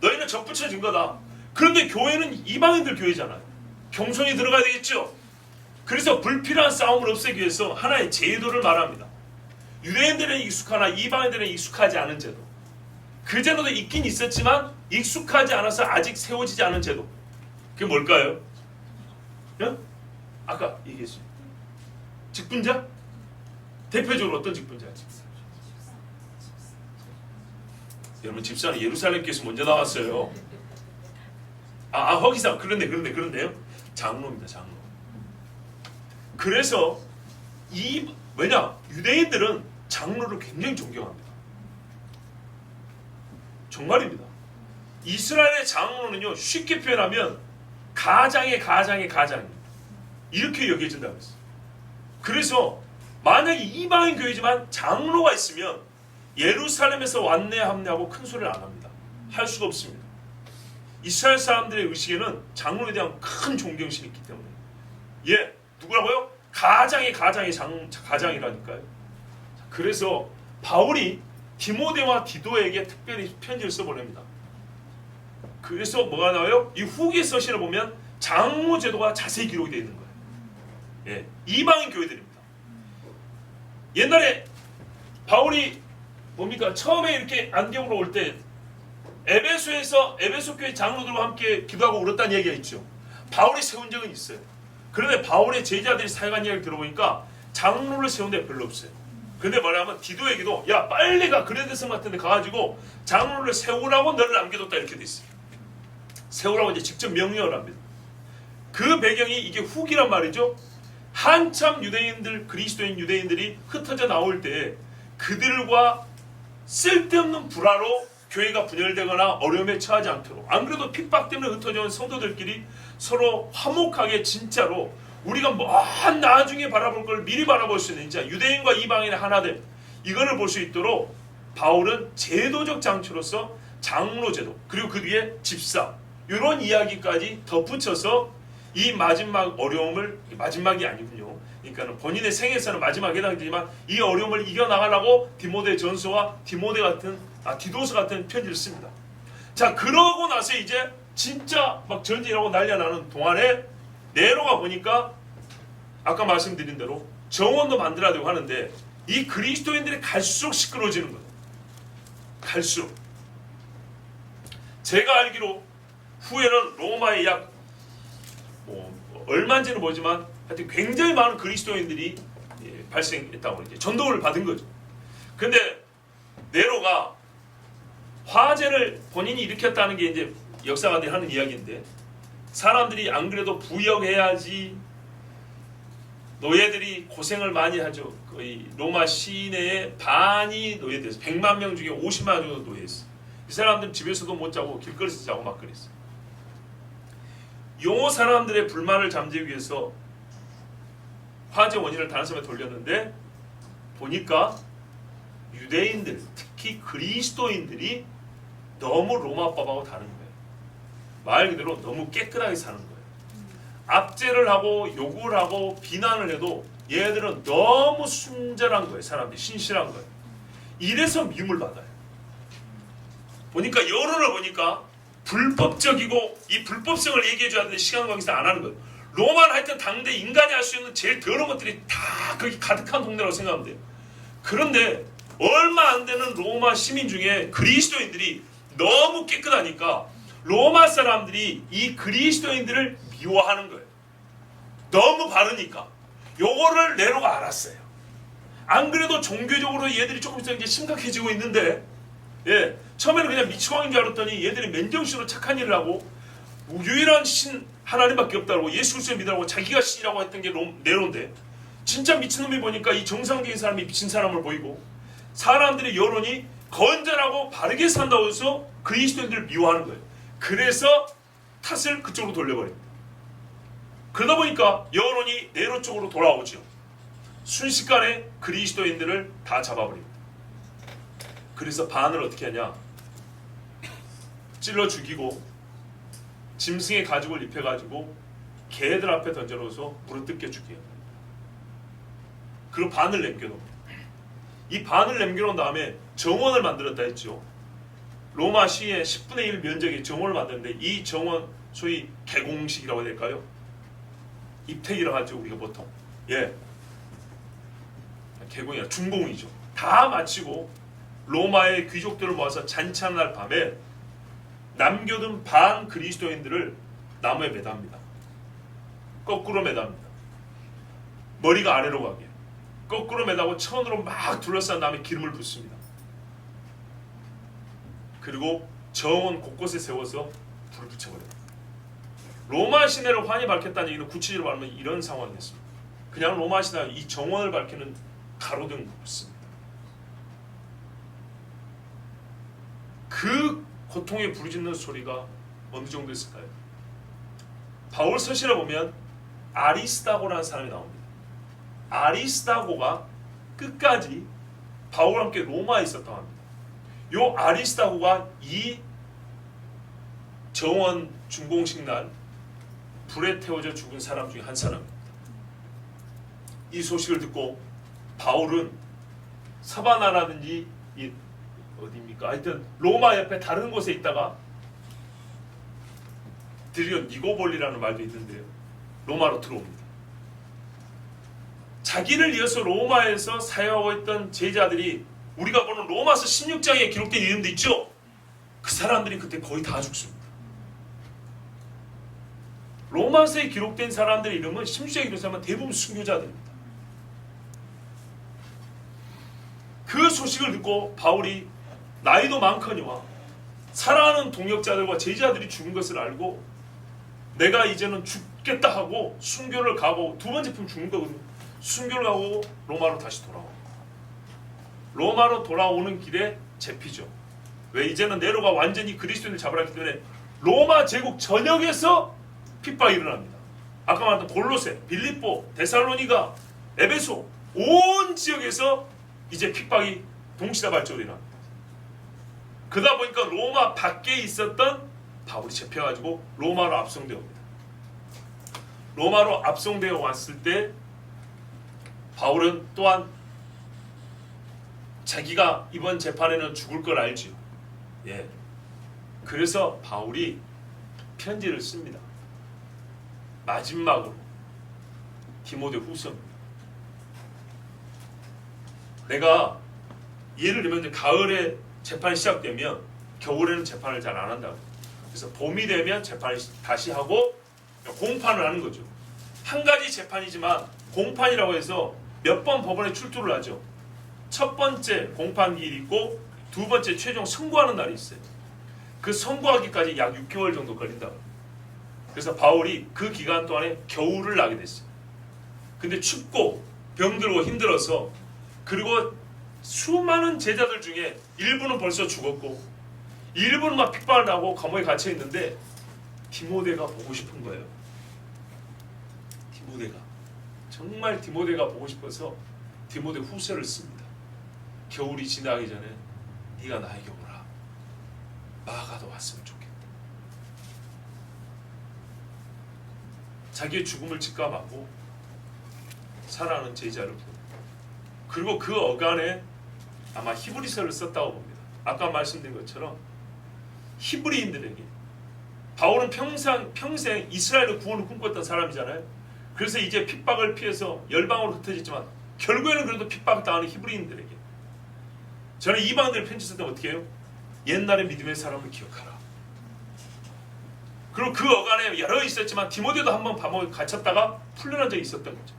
너희는 접붙여진 거다. 그런데 교회는 이방인들 교회잖아요. 겸손히 들어가야 되겠죠. 그래서 불필요한 싸움을 없애기 위해서 하나의 제도를 말합니다. 유대인들은 익숙하나 이방인들은 익숙하지 않은 제도. 그 제도도 있긴 있었지만 익숙하지 않아서 아직 세워지지 않은 제도. 그게 뭘까요? 네? 아까 얘기했어요. 직분자? 대표적으로 어떤 직분자야? 여러분 집사는 예루살렘 교회에서 먼저 나왔어요. 거기서 그런데요. 장로입니다. 장로. 그래서 유대인들은 장로를 굉장히 존경합니다. 정말입니다. 이스라엘의 장로는요, 쉽게 표현하면 가장의 이렇게 여겨진다고 했어요. 그래서 만약에 이방인 교회지만 장로가 있으면 예루살렘에서 왔네 큰 소리를 안 합니다. 할 수가 없습니다. 이스라엘 사람들의 의식에는 장로에 대한 큰 존경심이 있기 때문에. 누구라고요? 가장이라니까요. 그래서 바울이 디모데와 디도에게 특별히 편지를 써보냅니다. 그래서 뭐가 나와요? 이 후기 서신을 보면 장로 제도가 자세히 기록이 되어 있는 거예요. 이방인 교회들입니다. 옛날에 바울이 처음에 이렇게 안디옥으로 올 때 에베소 교회 장로들과 함께 기도하고 울었다는 얘기가 있죠. 바울이 세운 적은 있어요. 그런데 바울의 제자들이 사역한 이야기를 들어보니까 장로를 세운 데 별로 없어요. 근데 뭐냐면 디도에게도 빨리 가 그레데성 같은 데 가가지고 장로를 세우라고 너를 남겨뒀다 이렇게 돼 있어요. 세우라고 이제 직접 명령을 합니다. 그 배경이 이게 후기란 말이죠. 한참 그리스도인 유대인들이 흩어져 나올 때 그들과 쓸데없는 불화로 교회가 분열되거나 어려움에 처하지 않도록, 안 그래도 핍박 때문에 흩어져 온 성도들끼리 서로 화목하게 진짜로 우리가 나중에 바라볼 걸 미리 바라볼 수 있는 유대인과 이방인의 하나됨, 이거를 볼 수 있도록 바울은 제도적 장치로서 장로제도, 그리고 그 뒤에 집사, 이런 이야기까지 덧붙여서 이 마지막 어려움을, 마지막이 아니군요. 그러니까 본인의 생에서는 마지막에 해당되지만 이 어려움을 이겨나가려고 디모데 전서와 디도서 같은 편지를 씁니다. 자, 그러고 나서 이제 진짜 전쟁이라고 난리가 나는 동안에 네로가 보니까 아까 말씀드린 대로 정원도 만들어야 되고 하는데 이 그리스도인들이 갈수록 시끄러워지는 거예요. 갈수록. 제가 알기로 후에는 로마에 약 얼마인지는 모르지만 하여튼 굉장히 많은 그리스도인들이 발생했다고 이제 전도를 받은 거죠. 근데 네로가 화재를 본인이 일으켰다는 게 이제 역사가들이 하는 이야기인데, 사람들이 안 그래도 부역해야지 노예들이 고생을 많이 하죠. 거의 로마 시내의 반이 노예돼서 100만 명 중에 50만 명 정도 노예했어요. 이 사람들은 집에서도 못 자고 길거리에서 자고 막 그랬어요. 요 사람들의 불만을 잠재우기 위해서 화재 원인을 다른 사람에 돌렸는데 보니까 유대인들, 특히 그리스도인들이 너무 로마법하고 다른 거예요. 말 그대로 너무 깨끗하게 사는 거예요. 압제를 하고 욕을 하고 비난을 해도 얘들은 너무 순전한 거예요. 사람들이 신실한 거예요. 이래서 미움을 받아요. 보니까 여론을 보니까 불법적이고 이 불법성을 얘기해줘야 되는데 시간 관계상 안 하는 거예요. 로마는 하여튼 당대 인간이 할 수 있는 제일 더러운 것들이 다 거기 가득한 동네라고 생각하면 돼요. 그런데 얼마 안 되는 로마 시민 중에 그리스도인들이 너무 깨끗하니까 로마 사람들이 이 그리스도인들을 미워하는 거예요. 너무 바르니까. 요거를 네로가 알았어요. 안 그래도 종교적으로 얘들이 조금씩 이제 심각해지고 있는데, 예, 처음에는 그냥 미치광인 줄 알았더니 얘들이 맨정신으로 착한 일을 하고 유일한 신 하나님밖에 없다고 예수 그리스도 믿으라고 자기가 신이라고 했던 게 네로인데, 진짜 미친놈이 보니까 이 정상적인 사람이 미친 사람을 보이고 사람들의 여론이 건전하고 바르게 산다고 해서 그리스도인들을 미워하는 거예요. 그래서 탓을 그쪽으로 돌려버립니다. 그러다 보니까 여론이 네로 쪽으로 돌아오죠. 순식간에 그리스도인들을 다 잡아버립니다. 그래서 반을 어떻게 하냐? 찔러 죽이고 짐승의 가죽을 입혀가지고 개들 앞에 던져놓아서 물어뜯겨 죽여요. 그리고 반을 남겨놓습니다. 이 반을 남겨놓은 다음에 정원을 만들었다 했죠. 로마 시의 10분의 1 면적의 정원을 만드는데 이 정원 소위 개공식이라고 해야 될까요? 입택이라고 하죠 우리가 보통. 예, 개공이야 중공이죠. 다 마치고 로마의 귀족들을 모아서 잔치하는 날 밤에 남겨둔 반 그리스도인들을 나무에 매답니다. 거꾸로 매답니다. 머리가 아래로 가게 거꾸로 매다고 천으로 막 둘러싼 다음에 기름을 붓습니다. 그리고 정원 곳곳에 세워서 불을 붙여버려요. 로마 시내를 환히 밝혔다는 얘기는 구체적으로 말하면 이런 상황이었습니다. 그냥 로마 시내 이 정원을 밝히는 가로등 붙습니다. 그 고통에 부르짖는 소리가 어느 정도였을까요? 바울 서신을 보면 아리스다고라는 사람이 나옵니다. 아리스다고가 끝까지 바울과 함께 로마에 있었다고 합니다. 요 아리스다고가 이 정원 준공식 날 불에 태워져 죽은 사람 중에 한 사람입니다. 이 소식을 듣고 바울은 사바나라든지 이 어디입니까? 하여튼 로마 옆에 다른 곳에 있다가 드디어 니고볼리라는 말도 있는데요. 로마로 들어옵니다. 자기를 이어서 로마에서 사역하고 있던 제자들이 우리가 보는 로마서 16장에 기록된 이름도 있죠. 그 사람들이 그때 거의 다 죽습니다. 로마서에 기록된 사람들의 이름은 16장에 기록된 사람은 대부분 순교자들입니다. 그 소식을 듣고 바울이 나이도 많거니와 사랑하는 동역자들과 제자들이 죽은 것을 알고 내가 이제는 죽겠다 하고 순교를 가고 두 번째 품 죽는 거거든요. 순교를 가고 로마로 다시 돌아옵니다. 로마로 돌아오는 길에 잡히죠. 왜? 이제는 네로가 완전히 그리스도인을 잡으라 했기 때문에 로마 제국 전역에서 핍박이 일어납니다. 아까 말했던 골로새, 빌립보, 데살로니가, 에베소 온 지역에서 이제 핍박이 동시다발적으로 일어납니다. 그러다 보니까 로마 밖에 있었던 바울이 잡혀가지고 로마로 압송되어 옵니다. 로마로 압송되어 왔을 때 바울은 또한 자기가 이번 재판에는 죽을 걸 알지요. 예. 그래서 바울이 편지를 씁니다. 마지막으로 디모데 후서입니다. 내가 예를 들면 이제 가을에 재판이 시작되면 겨울에는 재판을 잘 안 한다고. 그래서 봄이 되면 재판을 다시 하고 공판을 하는 거죠. 한 가지 재판이지만 공판이라고 해서 몇 번 법원에 출두를 하죠. 첫 번째 공판기일이 있고 두 번째 최종 선고하는 날이 있어요. 그 선고하기까지 약 6개월 정도 걸린다고. 그래서 바울이 그 기간 동안에 겨울을 나게 됐어요. 근데 춥고 병들고 힘들어서 그리고 수많은 제자들 중에 일부는 벌써 죽었고 일부는 막 핍박을 하고 감옥에 갇혀 있는데 디모데가 보고 싶은 거예요. 디모데가 정말 디모데가 보고 싶어서 디모데 후서를 씁니다. 겨울이 지나기 전에 네가 나에게 오라. 마가도 왔으면 좋겠다. 자기의 죽음을 직감하고 살아가는 제자를 봅니다. 그리고 그 어간에 아마 히브리서를 썼다고 봅니다. 아까 말씀드린 것처럼 히브리인들에게 바울은 평생 이스라엘의 구원을 꿈꿨던 사람이잖아요. 그래서 이제 핍박을 피해서 열방으로 흩어졌지만 결국에는 그래도 핍박을 당하는 히브리인들에게 저는 이방인들 편지 쓸 때 어떻게 해요? 옛날의 믿음의 사람을 기억하라. 그리고 그 어간에 여러 있었지만 디모데도 한번 감옥에 갇혔다가 풀려난 적이 있었던 거죠.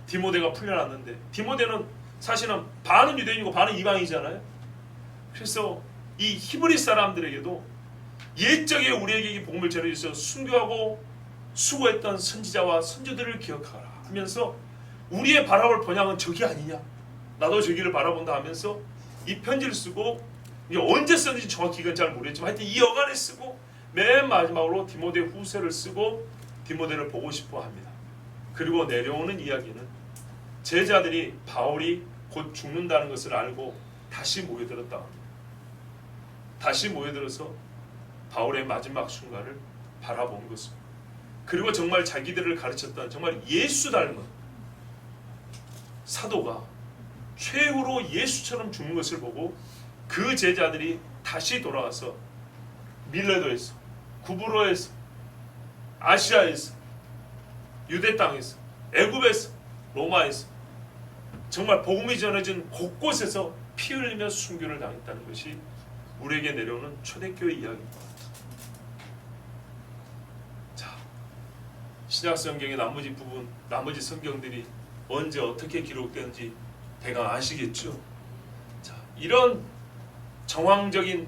디모데가 풀려났는데 디모데는 사실은 반은 유대인이고 반은 이방이잖아요. 그래서 이 히브리 사람들에게도 옛적에 우리에게 이 복음을 전해주셔서 순교하고 수고했던 선지자와 선조들을 기억하라 하면서 우리의 바라볼 본향은 저기 아니냐, 나도 저기를 바라본다 하면서 이 편지를 쓰고, 이게 언제 썼는지 정확히 이건 잘 모르겠지만 하여튼 이 여간에 쓰고 맨 마지막으로 디모데 후서를 쓰고 디모데를 보고 싶어 합니다. 그리고 내려오는 이야기는 제자들이 바울이 곧 죽는다는 것을 알고 다시 모여들었다 합니다. 다시 모여들어서 바울의 마지막 순간을 바라본 것입니다. 그리고 정말 자기들을 가르쳤던 정말 예수 닮은 사도가 최후로 예수처럼 죽는 것을 보고 그 제자들이 다시 돌아가서 밀레도에서, 구브로에서, 아시아에서, 유대 땅에서, 애굽에서, 로마에서 정말 복음이 전해진 곳곳에서 피 흘리며 순교를 당했다는 것이 우리에게 내려오는 초대교회 이야기입니다. 자, 신약 성경의 나머지 부분, 나머지 성경들이 언제 어떻게 기록되는지 대강 아시겠죠? 자, 이런 정황적인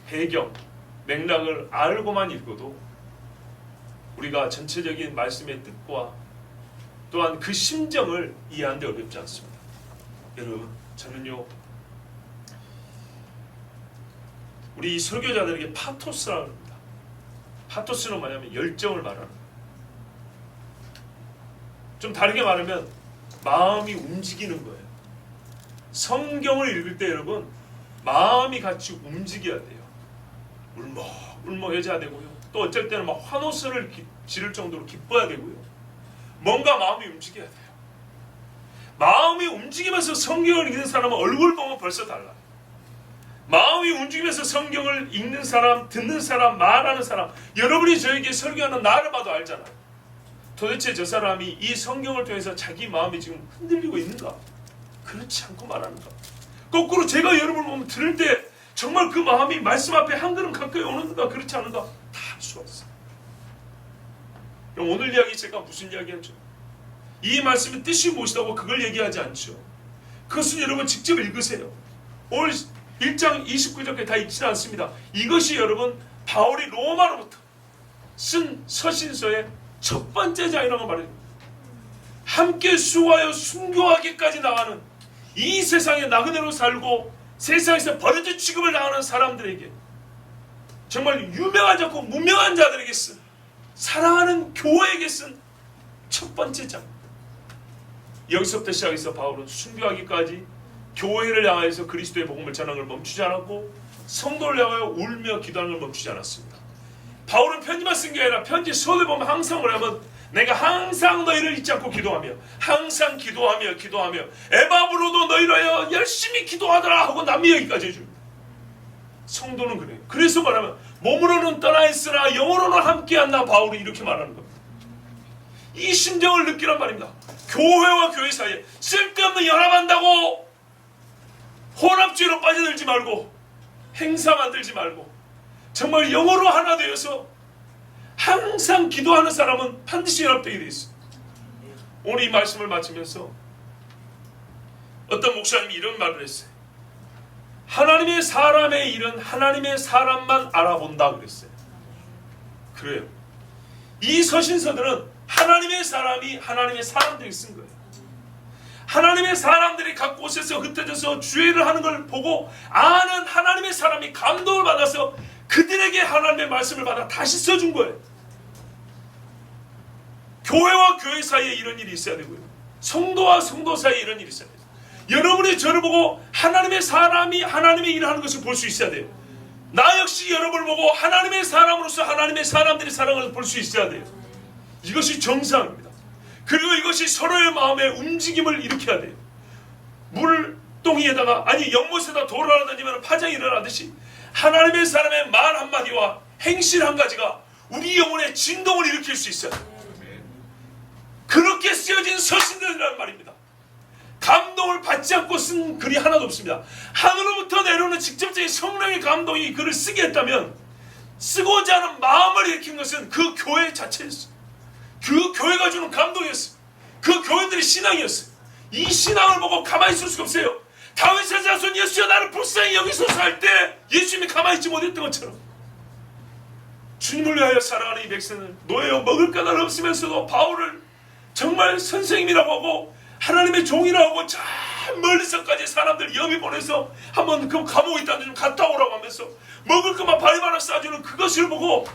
배경, 맥락을 알고만 읽어도 우리가 전체적인 말씀의 뜻과 또한 그 심정을 이해하는 데 어렵지 않습니다. 여러분, 저는요 우리 설교자들에게 파토스라고 합니다. 파토스는 뭐냐면 열정을 말하는 거예요. 좀 다르게 말하면 마음이 움직이는 거예요. 성경을 읽을 때 여러분 마음이 같이 움직여야 돼요. 울먹해져야 되고요. 또 어쩔 때는 막 환호성을 지를 정도로 기뻐야 되고요. 뭔가 마음이 움직여야 돼요. 마음이 움직이면서 성경을 읽는 사람은 얼굴 보면 벌써 달라요. 마음이 움직이면서 성경을 읽는 사람, 듣는 사람, 말하는 사람, 여러분이 저에게 설교하는 나를 봐도 알잖아요. 도대체 저 사람이 이 성경을 통해서 자기 마음이 지금 흔들리고 있는가? 그렇지 않고 말하는가? 거꾸로 제가 여러분을 보면 들을 때 정말 그 마음이 말씀 앞에 한 걸음 가까이 오는가 그렇지 않은가? 다 알 수가 있어요. 그럼 오늘 이야기 제가 무슨 이야기하죠? 이 말씀의 뜻이 무엇이라고 그걸 얘기하지 않죠. 그것은 여러분 직접 읽으세요. 오늘 1장 29절까지 다 읽지는 않습니다. 이것이 여러분 바울이 로마로부터 쓴 서신서의 첫 번째 장이라고 말합니다. 함께 수고하여 순교하기까지 나가는 이 세상에 나그네로 살고 세상에서 버려진 취급을 당하는 사람들에게 정말 유명하지 않고 무명한 자들에게 쓴 사랑하는 교회에게 쓴 첫 번째 장. 여기서부터 시작해서 바울은 순교하기까지 교회를 향하여서 그리스도의 복음을 전하는 걸 멈추지 않았고 성도를 향하여 울며 기도하는 걸 멈추지 않았습니다. 바울은 편지만 쓴 게 아니라 편지 서두에 보면 항상 뭐냐면 내가 항상 너희를 잊지 않고 기도하며 항상 기도하며 에바브로도 너희를 위하여 열심히 기도하더라 하고 남미 여기까지 해줍니다. 성도는 그래요. 그래서 말하면 몸으로는 떠나 있으나 영으로는 함께한 나 바울이 이렇게 말하는 겁니다. 이 심정을 느끼란 말입니다. 교회와 교회 사이에 쓸데없는 연합한다고 혼합주의로 빠져들지 말고 행사 만들지 말고 정말 영어로 하나 되어서 항상 기도하는 사람은 반드시 연합되게 되어 있습니다. 오늘 이 말씀을 마치면서 어떤 목사님이 이런 말을 했어요. 하나님의 사람의 일은 하나님의 사람만 알아본다 그랬어요. 그래요. 이 서신서들은 하나님의 사람이 하나님의 사람들이 쓴 거예요. 하나님의 사람들이 각 곳에서 흩어져서 주의를 하는 걸 보고 아는 하나님의 사람이 감동을 받아서 그들에게 하나님의 말씀을 받아 다시 써준 거예요. 교회와 교회 사이에 이런 일이 있어야 되고요. 성도와 성도 사이에 이런 일이 있어야 돼요. 여러분이 저를 보고 하나님의 사람이 하나님의 일을 하는 것을 볼 수 있어야 돼요. 나 역시 여러분을 보고 하나님의 사람으로서 하나님의 사람들이 살아가는 것을 볼 수 있어야 돼요. 이것이 정상입니다. 그리고 이것이 서로의 마음의 움직임을 일으켜야 돼요. 물동이에다가 아니 연못에다 돌아다니면 파장이 일어나듯이 하나님의 사람의 말 한마디와 행실 한 가지가 우리 영혼의 진동을 일으킬 수 있어요. 그렇게 쓰여진 서신들이란 말입니다. 감동을 받지 않고 쓴 글이 하나도 없습니다. 하늘로부터 내려오는 직접적인 성령의 감동이 글을 쓰게 했다면 쓰고자 하는 마음을 일으킨 것은 그 교회 자체였어요. 그 교회가 주는 감동이었어요. 그 교회들의 신앙이었어요. 이 신앙을 보고 가만히 있을 수가 없어요. 다윗의 자손 예수여 나를 불쌍히 여기소서 할 때 예수님이 가만히 있지 못했던 것처럼 주님을 위하여 살아가는 이 백성은 노예요 먹을 까닭 없으면서도 바울을 정말 선생님이라고 하고 하나님의 종이라고 하고 저 멀리서까지 사람들 영이 보내서 한번 그 감옥에 있다는 좀 갔다 오라고 하면서 먹을 것만 바리바리 싸주는 그것을 보고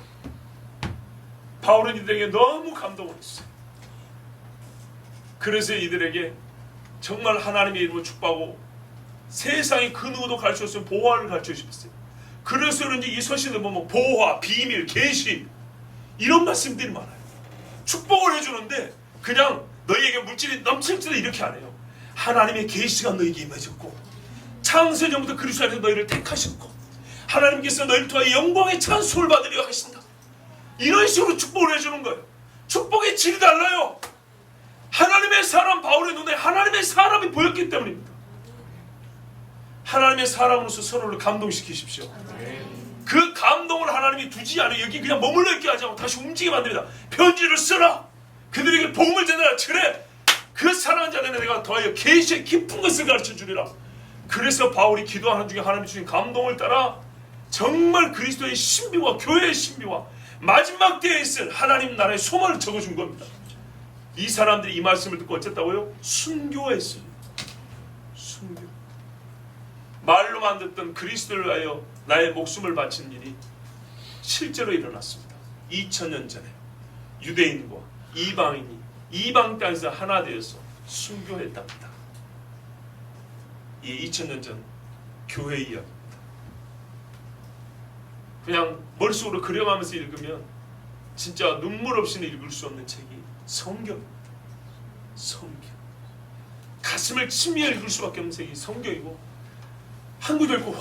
바울은 이들에게 너무 감동을 했어요. 그래서 이들에게 정말 하나님의 이름을 축복하고 세상에 그 누구도 가르쳐 줬으면 보화를 가르쳐 주셨어요. 그래서 그런지 이 서신을 보면 보화, 비밀, 계시 이런 말씀들이 많아요. 축복을 해주는데 그냥 너희에게 물질이 넘칠지도 이렇게 안 해요. 하나님의 계시가 너희에게 임해졌고 창세전부터 그리스도 안에서 너희를 택하셨고 하나님께서 너희를 통하여 영광의 찬송을 받으려 하신다. 이런 식으로 축복을 해주는 거예요. 축복의 질이 달라요. 하나님의 사람 바울의 눈에 하나님의 사람이 보였기 때문입니다. 하나님의 사람으로서 서로를 감동시키십시오. 그 감동을 하나님이 두지 않아요. 여기 그냥 머물러 있게 하지 않고 다시 움직이게 만듭니다. 편지를 쓰라. 그들에게 복음을 전해라. 그래 그 사랑하는 자들에게 내가 더하여 계시의 깊은 것을 가르쳐 주리라. 그래서 바울이 기도하는 중에 하나님이 주신 감동을 따라 정말 그리스도의 신비와 교회의 신비와 마지막 때에 있을 하나님 나라의 소망을 적어준 겁니다. 이 사람들이 이 말씀을 듣고 어쨌다고요? 순교했어요. 순교. 말로만 듣던 그리스도를 위하여 나의 목숨을 바친 일이 실제로 일어났습니다. 2000년 전에 유대인과 이방인이 이방 땅에서 하나 되어서 순교했답니다. 이 2000년 전 교회 이야기입니다. 그냥 머릿속으로 그려가면서 읽으면 진짜 눈물 없이는 읽을 수 없는 책이 성경입니다. 성경. 가슴을 치며 읽을 수밖에 없는 책이 성경이고 한 구절 읽고 와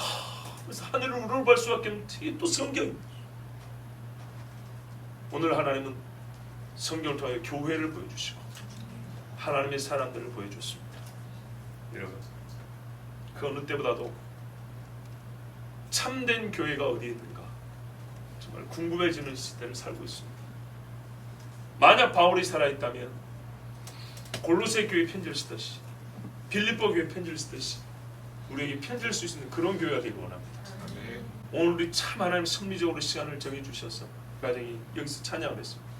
그래서 하늘을 우러러볼 수밖에 없는 책이 또 성경입니다. 오늘 하나님은 성경을 통하여 교회를 보여주시고 하나님의 사람들을 보여줬습니다. 여러분 그 어느 때보다도 참된 교회가 어디에 있는가 정말 궁금해지는 시대를 살고 있습니다. 만약 바울이 살아있다면 골로새 교회 편지를 쓰듯이 빌립보 교회 편지를 쓰듯이 우리에게 편지를 쓸 수 있는 그런 교회가 되기 원합니다. 오늘 우리 참 하나님 섭리적으로 시간을 정해주셔서 가정이 여기서 찬양을 했습니다.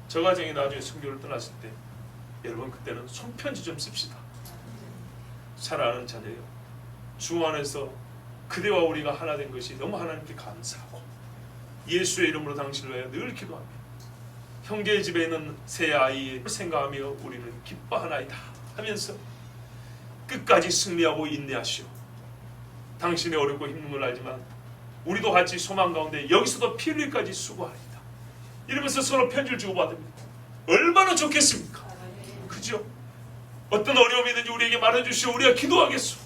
저 가정이 나중에 순교를 떠났을 때 여러분 그때는 손편지 좀 씁시다. 사랑하는 자녀요 주 안에서 그대와 우리가 하나 된 것이 너무 하나님께 감사하고 예수의 이름으로 당신을 위하여 늘 기도하며 형제의 집에 있는 새 아이를 생각하며 우리는 기뻐하나이다 하면서 끝까지 승리하고 인내하시오. 당신의 어렵고 힘든 걸 알지만 우리도 같이 소망 가운데 여기서도 피 흘릴까지 수고하리이다. 이러면서 서로 편지를 주고받습니다. 얼마나 좋겠습니까? 그죠? 어떤 어려움이 있는지 우리에게 말해주시오. 우리가 기도하겠소.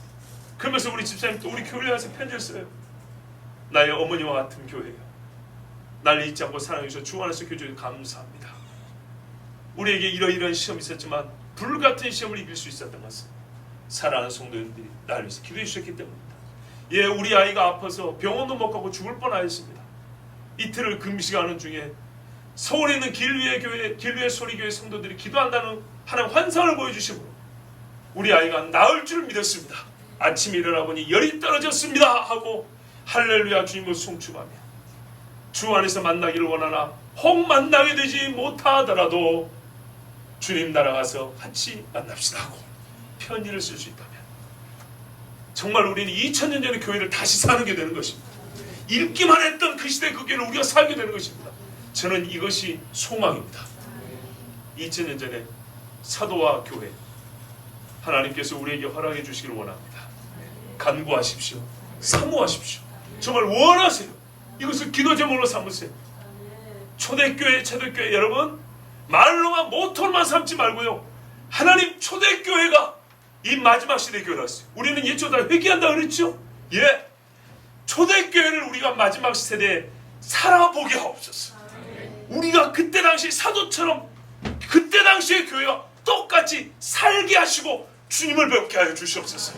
그러면서 우리 집사님도 우리 교회에 와서 편지를 써요. 나의 어머니와 같은 교회요. 날 잊지 않고 사랑해주셔서 주 안에서 교제해 감사합니다. 우리에게 이러이러한 시험이 있었지만 불같은 시험을 이길 수 있었던 것은 사랑하는 성도님들이 나를 위해서 기도해 주셨기 때문입니다. 예, 우리 아이가 아파서 병원도 못 가고 죽을 뻔하였습니다. 이틀을 금식하는 중에 서울에 있는 길위의 소리교회 성도들이 기도한다는 하나님 환상을 보여주시므로 우리 아이가 나을 줄 믿었습니다. 아침에 일어나 보니 열이 떨어졌습니다 하고 할렐루야 주님을 송축하며 주 안에서 만나기를 원하나 혹 만나게 되지 못하더라도 주님 나라가서 같이 만납시다 하고 편지를 쓸 수 있다면 정말 우리는 2000년 전의 교회를 다시 사는 게 되는 것입니다. 읽기만 했던 그 시대 그 교회를 우리가 살게 되는 것입니다. 저는 이것이 소망입니다. 2000년 전에 사도와 교회 하나님께서 우리에게 허락해 주시기를 원합니다. 간구하십시오. 사모하십시오. 정말 원하세요. 이것을 기도 제목으로 삼으세요. 초대교회, 초대교회 여러분 말로만 모토만 삼지 말고요. 하나님 초대교회가 이 마지막 시대 교회였어요. 우리는 예초다 회개한다 그랬죠. 예, 초대교회를 우리가 마지막 세대에 살아보게 하옵소서. 우리가 그때 당시 사도처럼 그때 당시의 교회와 똑같이 살게 하시고 주님을 배우게 하여 주시옵소서.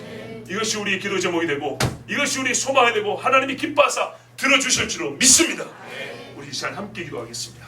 이것이 우리의 기도 제목이 되고 이것이 우리의 소망이 되고 하나님이 기뻐하사 들어주실 줄로 믿습니다. 우리 이 시간 함께 기도하겠습니다.